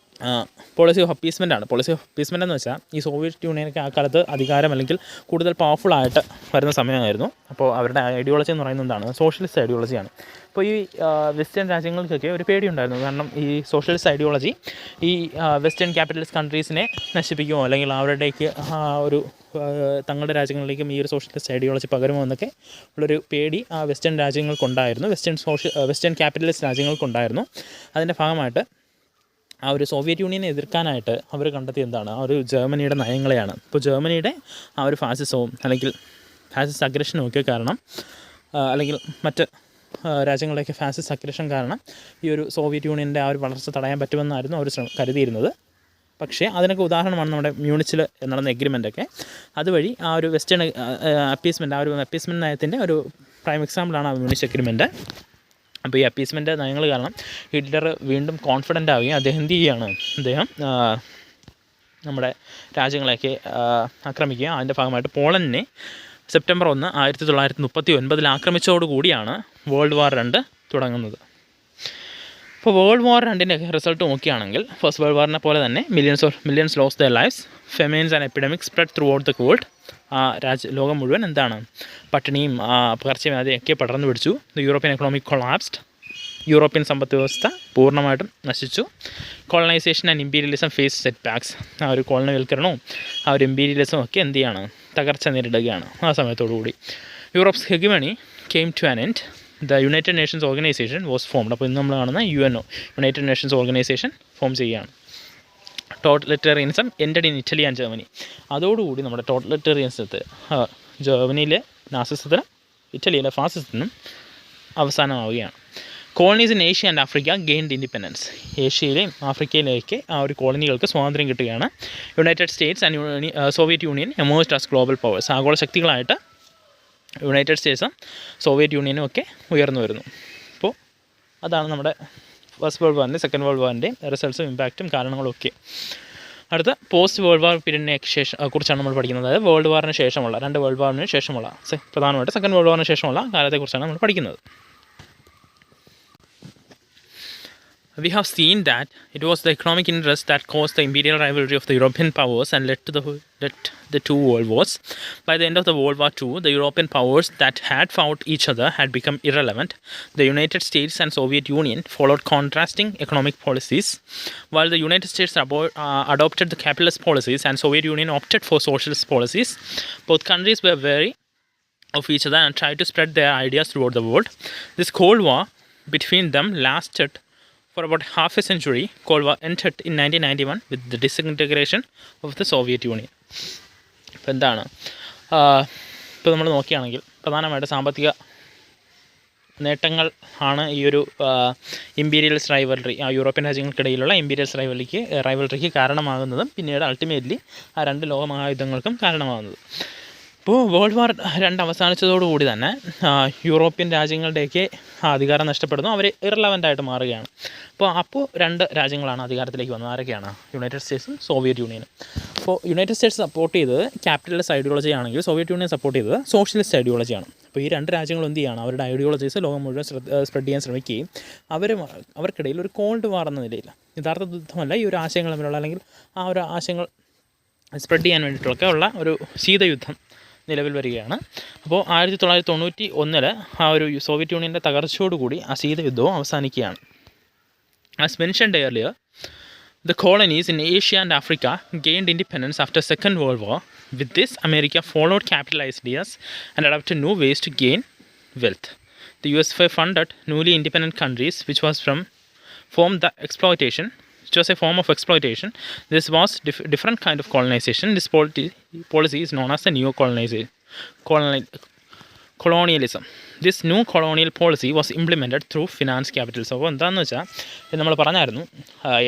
പോളിസി ഓഫ് അപ്പീസ്മെൻ്റ് ആണ്. പോളിസി ഓഫ് അപ്പീസ്മെൻ്റ് എന്ന് വെച്ചാൽ ഈ സോവിയറ്റ് യൂണിയനൊക്കെ ആ കാലത്ത് അധികാരം അല്ലെങ്കിൽ കൂടുതൽ പവർഫുള്ളായിട്ട് വരുന്ന സമയമായിരുന്നു. അപ്പോൾ അവരുടെ ഐഡിയോളജി എന്ന് പറയുന്നത് എന്താണ്? സോഷ്യലിസ്റ്റ് ഐഡിയോളജിയാണ്. അപ്പോൾ ഈ വെസ്റ്റേൺ രാജ്യങ്ങൾക്കൊക്കെ ഒരു പേടിയുണ്ടായിരുന്നു. കാരണം ഈ സോഷ്യലിസ്റ്റ് ഐഡിയോളജി ഈ വെസ്റ്റേൺ ക്യാപിറ്റലിസ്റ്റ് കൺട്രീസിനെ നശിപ്പിക്കുമോ അല്ലെങ്കിൽ അവരുടേക്ക് ഒരു തങ്ങളുടെ രാജ്യങ്ങളിലേക്കും ഈ ഒരു സോഷ്യലിസ്റ്റ് ഐഡിയോളജി പകരുമോ എന്നൊക്കെ ഉള്ളൊരു പേടി ആ വെസ്റ്റേൺ രാജ്യങ്ങൾക്കുണ്ടായിരുന്നു. വെസ്റ്റേൺ ക്യാപിറ്റലിസ്റ്റ് രാജ്യങ്ങൾക്കുണ്ടായിരുന്നു. അതിൻ്റെ ഭാഗമായിട്ട് ആ ഒരു സോവിയറ്റ് യൂണിയനെ എതിർക്കാനായിട്ട് അവർ കണ്ടെത്തിയ എന്താണ്? ആ ഒരു ജർമ്മനിയുടെ നയങ്ങളെയാണ്. ഇപ്പോൾ ജർമ്മനിയുടെ ആ ഒരു ഫാസിസവും അല്ലെങ്കിൽ ഫാസിസ്റ്റ് അഗ്രഷനും ഒക്കെ കാരണം അല്ലെങ്കിൽ മറ്റ് രാജ്യങ്ങളുടെയൊക്കെ ഫാസിസ്റ്റ് അഗ്രഷൻ കാരണം ഈ ഒരു സോവിയറ്റ് യൂണിയൻ്റെ ആ ഒരു വളർച്ച തടയാൻ പറ്റുമെന്നായിരുന്നു അവർ കരുതിയിരുന്നത്. പക്ഷേ അതിനൊക്കെ ഉദാഹരണമാണ് നമ്മുടെ മ്യൂണിച്ചിൽ നടന്ന എഗ്രിമെൻ്റൊക്കെ. അതുവഴി ആ ഒരു വെസ്റ്റേൺ അപ്പീസ്മെൻറ്റ്, ആ ഒരു അപ്പീസ്മെൻറ്റ് നയത്തിൻ്റെ ഒരു പ്രൈം എക്സാമ്പിളാണ് ആ മ്യൂണിച്ച് എഗ്രിമെൻറ്റ്. അപ്പോൾ ഈ അപ്പീസ്മെൻ്റ് നയങ്ങൾ കാരണം ഹിറ്റ്ലർ വീണ്ടും കോൺഫിഡൻ്റ് ആവുകയും അദ്ദേഹം എന്ത് ചെയ്യുകയാണ്? അദ്ദേഹം നമ്മുടെ രാജ്യങ്ങളെയൊക്കെ ആക്രമിക്കുകയും അതിൻ്റെ ഭാഗമായിട്ട് പോളണ്ടിനെ സെപ്റ്റംബർ 1, 1939 ആക്രമിച്ചതോടുകൂടിയാണ് വേൾഡ് വാർ 2 തുടങ്ങുന്നത്. ഇപ്പോൾ വേൾഡ് വാർ 2ൻ്റെ റിസൾട്ട് നോക്കുകയാണെങ്കിൽ ഫസ്റ്റ് വേൾഡ് വാറിനെ പോലെ തന്നെ millions lose their lives, famines and epidemics spread throughout the world. ആ ലോകം മുഴുവൻ എന്താണ്? പട്ടിണിയും പകർച്ചവ്യാധിയൊക്കെ പടർന്നു പിടിച്ചു. The European economic collapsed. European സമ്പദ് വ്യവസ്ഥ പൂർണ്ണമായിട്ടും നശിച്ചു. Colonisation and imperialism face setbacks. ആ ഒരു കോളനിവൽക്കരണവും ആ ഒരു ഇമ്പീരിയലിസവും ഒക്കെ എന്ത് ചെയ്യാണ്? തകർച്ച നേരിടുകയാണ് ആ സമയത്തോടുകൂടി. Europe's hegemony came to an end. The United Nations Organisation was formed. അപ്പോൾ ഇന്ന് നമ്മൾ കാണുന്ന UNO, United Nations Organisation form ചെയ്യുകയാണ്. Totalitarianism ended in Italy and Germany. അതോടുകൂടി നമ്മുടെ ടോട്ടലിറ്റേറിയനിസത്തെ ജർമ്മനിയിലെ നാസിസത്തിനും ഇറ്റലിയിലെ ഫാസിസത്തിനും അവസാനമാവുകയാണ്. Colonies in Asia and Africa gained independence. ഏഷ്യയിലെയും ആഫ്രിക്കയിലേക്ക് ആ ഒരു കോളനികൾക്ക് സ്വാതന്ത്ര്യം കിട്ടുകയാണ്. United States and Soviet Union emerged as global powers. ആഗോള ശക്തികളായിട്ട് യുണൈറ്റഡ് സ്റ്റേറ്റ്സും സോവിയറ്റ് യൂണിയനും ഒക്കെ ഉയർന്നു വരുന്നു. അപ്പോൾ അതാണ് നമ്മുടെ ഫസ്റ്റ് വേൾഡ് വാറിൻ്റെ സെക്കൻഡ് വേൾഡ് വാറിൻ്റെയും റിസൾട്ട്സും ഇമ്പാക്റ്റും കാരണങ്ങളും ഒക്കെ. അടുത്ത പോസ്റ്റ് വേൾഡ് വാർ പീരീഡിനെ കുറിച്ചാണ് നമ്മൾ പഠിക്കുന്നത്. അതായത് വേൾഡ് വാറിന് ശേഷമുള്ള, 2 വേൾഡ് വാറിന് ശേഷമുള്ള, പ്രധാനമായിട്ട് സെക്കൻഡ് വേൾഡ് വാറിന് ശേഷമുള്ള കാലത്തെക്കുറിച്ചാണ് നമ്മൾ പഠിക്കുന്നത്. We have seen that it was the economic interest that caused the imperial rivalry of the European powers and led to the 2 world wars. By the end of the World War II, the European powers that had fought each other had become irrelevant. The United States and Soviet Union followed contrasting economic policies. While the United States adopted the capitalist policies and Soviet Union opted for socialist policies, both countries were wary of each other and tried to spread their ideas throughout the world. This Cold War between them lasted for about half a century. Cold War ended in 1991 with the disintegration of the Soviet Union. ഇപ്പോൾ എന്താണ്? ഇപ്പോൾ നമ്മൾ നോക്കുകയാണെങ്കിൽ പ്രധാനമായിട്ട് സാമ്പത്തിക നേട്ടങ്ങൾ ആണ് ഈ ഒരു ഇമ്പീരിയൽസ് റൈവൽറി, ആ യൂറോപ്യൻ രാജ്യങ്ങൾക്കിടയിലുള്ള ഇമ്പീരിയൽസ് റൈവൽറിക്ക് കാരണമാകുന്നതും പിന്നീട് അൾട്ടിമേറ്റ്ലി ആ 2 ലോകമഹായുദ്ധങ്ങൾക്കും കാരണമാകുന്നത്. ഇപ്പോൾ വേൾഡ് വാർ 2 അവസാനിച്ചതോടുകൂടി തന്നെ യൂറോപ്യൻ രാജ്യങ്ങളുടെയൊക്കെ അധികാരം നഷ്ടപ്പെടുന്നു. അവർ ഇറലവൻ്റായിട്ട് മാറുകയാണ്. അപ്പോൾ 2 രാജ്യങ്ങളാണ് അധികാരത്തിലേക്ക് വന്നത്. ആരൊക്കെയാണ്? യുണൈറ്റഡ് സ്റ്റേറ്റ്സും സോവിയറ്റ് യൂണിയനും. അപ്പോൾ യുണൈറ്റഡ് സ്റ്റേറ്റ്സ് സപ്പോർട്ട് ചെയ്തത് ക്യാപിറ്റലിസ്റ്റ് ഐഡിയോളജി ആണെങ്കിൽ സോവിയറ്റ് യൂണിയൻ സപ്പോർട്ട് ചെയ്തത് സോഷ്യലിസ്റ്റ് ഐഡിയോളജിയാണ്. അപ്പോൾ ഈ 2 രാജ്യങ്ങളും എന്ത് ചെയ്യാണ്? അവരുടെ ഐഡിയോളജീസ് ലോകം മുഴുവൻ സ്പ്രെഡ് ചെയ്യാൻ ശ്രമിക്കുകയും അവർക്കിടയിൽ ഒരു കോൾഡ് വാർ എന്ന നിലയിൽ, യഥാർത്ഥ യുദ്ധമല്ല, ഈ ഒരു ആശയങ്ങൾ തമ്മിലുള്ള അല്ലെങ്കിൽ ആ ഒരു ആശയങ്ങൾ സ്പ്രെഡ് ചെയ്യാൻ വേണ്ടിയിട്ടുള്ള ഒരു ശീതയുദ്ധം നിലവിൽ വരികയാണ്. അപ്പോൾ 1991 ആ ഒരു സോവിയറ്റ് യൂണിയൻ്റെ തകർച്ചയോടുകൂടി ആ ശീതയുദ്ധവും അവസാനിക്കുകയാണ്. As mentioned earlier, the colonies in Asia and Africa gained independence after Second World War. With this, America followed capitalist ideas and adopted new ways to gain wealth. The US funded newly independent countries, which was a form of exploitation. This was different kind of colonization. This policy is known as the colonialism. This new colonial policy was implemented through finance capitalism. അപ്പോൾ എന്താണെന്ന് വെച്ചാൽ നമ്മൾ പറഞ്ഞായിരുന്നു,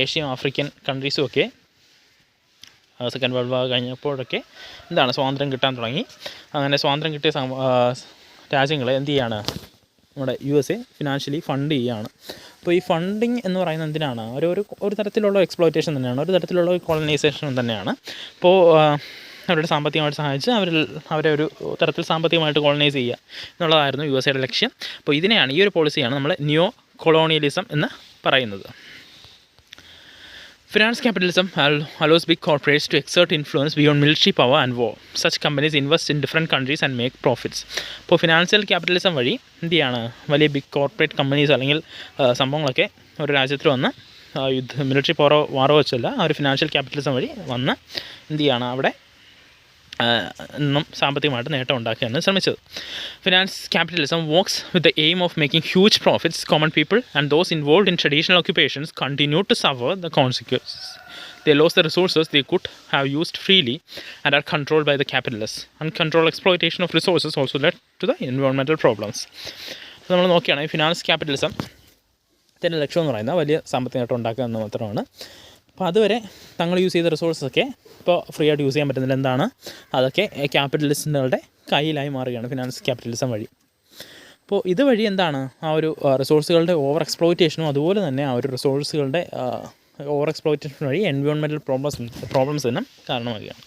ഏഷ്യൻ ആഫ്രിക്കൻ കൺട്രീസും ഒക്കെ സെക്കൻഡ് വേൾഡ് വാർ കഴിഞ്ഞപ്പോഴൊക്കെ സ്വാതന്ത്ര്യം കിട്ടാൻ തുടങ്ങി. അങ്ങനെ സ്വാതന്ത്ര്യം കിട്ടിയ രാജ്യങ്ങളെ എന്ത് ചെയ്യാണ്, നമ്മുടെ USA ഫിനാൻഷ്യലി ഫണ്ട് ചെയ്യുകയാണ്. അപ്പോൾ ഈ ഫണ്ടിങ് എന്ന് പറയുന്നത് എന്തിനാണ്? ഒരു തരത്തിലുള്ള എക്സ്പ്ലോയിറ്റേഷൻ തന്നെയാണ്, ഒരു തരത്തിലുള്ള കോളനൈസേഷൻ തന്നെയാണ്. അപ്പോൾ അവരുടെ സാമ്പത്തികമായിട്ട് സഹായിച്ച് അവരെ ഒരു തരത്തിൽ സാമ്പത്തികമായിട്ട് കോളനൈസ് ചെയ്യുക എന്നുള്ളതായിരുന്നു USAയുടെ ലക്ഷ്യം. അപ്പോൾ ഇതിനെയാണ്, ഈ ഒരു പോളിസിയാണ് നമ്മൾ നിയോ കൊളോണിയലിസം എന്ന് പറയുന്നത്. Finance capitalism allows big corporates to exert influence beyond military power and war. Such companies invest in different countries and make profits. ഇപ്പോൾ ഫിനാൻഷ്യൽ ക്യാപിറ്റലിസം വഴി എന്ത് ചെയ്യാണ്, വലിയ ബിഗ് കോർപ്പറേറ്റ് കമ്പനീസ് അല്ലെങ്കിൽ സംഭവങ്ങളൊക്കെ ഒരു രാജ്യത്തിൽ വന്ന് മിലിറ്ററി വാറോ വെച്ചല്ല, ആ ഒരു ഫിനാൻഷ്യൽ ക്യാപിറ്റലിസം വഴി വന്ന് എന്ത് ചെയ്യാണ്, അവിടെ നിന്നും സാമ്പത്തികമായിട്ട് നേട്ടം ഉണ്ടാക്കുകയാണ് ശ്രമിച്ചത്. Finance capitalism works with the aim of making huge profits. Common people and those involved in traditional occupations continue to suffer the consequences. They lost the resources they could have used freely and are controlled by the capitalists. Uncontrolled exploitation of resources also led to the environmental problems. അപ്പോൾ നമ്മൾ നോക്കുകയാണെങ്കിൽ ഫിനാൻസ് ക്യാപിറ്റലിസം ഇതിൻ്റെ ലക്ഷ്യം എന്ന് പറയുന്നത് വലിയ സാമ്പത്തിക നേട്ടം ഉണ്ടാക്കുക എന്ന് മാത്രമാണ്. അപ്പോൾ അതുവരെ തങ്ങൾ യൂസ് ചെയ്ത റിസോഴ്സൊക്കെ ഇപ്പോൾ ഫ്രീ ആയിട്ട് യൂസ് ചെയ്യാൻ പറ്റുന്നില്ല. എന്താണ്, അതൊക്കെ ക്യാപിറ്റലിസ്റ്റുകളുടെ കയ്യിലായി മാറുകയാണ് ഫിനാൻസ് ക്യാപിറ്റലിസം വഴി. അപ്പോൾ ഇതുവഴി എന്താണ്, ആ ഒരു റിസോഴ്സുകളുടെ ഓവർ എക്സ്പ്ലോയിറ്റേഷനും അതുപോലെ തന്നെ ആ ഒരു റിസോഴ്സുകളുടെ ഓവർ എക്സ്പ്ലോയിറ്റേഷൻ വഴി എൻവയോൺമെൻറ്റൽ പ്രോബ്ലംസിനും കാരണമാകുകയാണ്.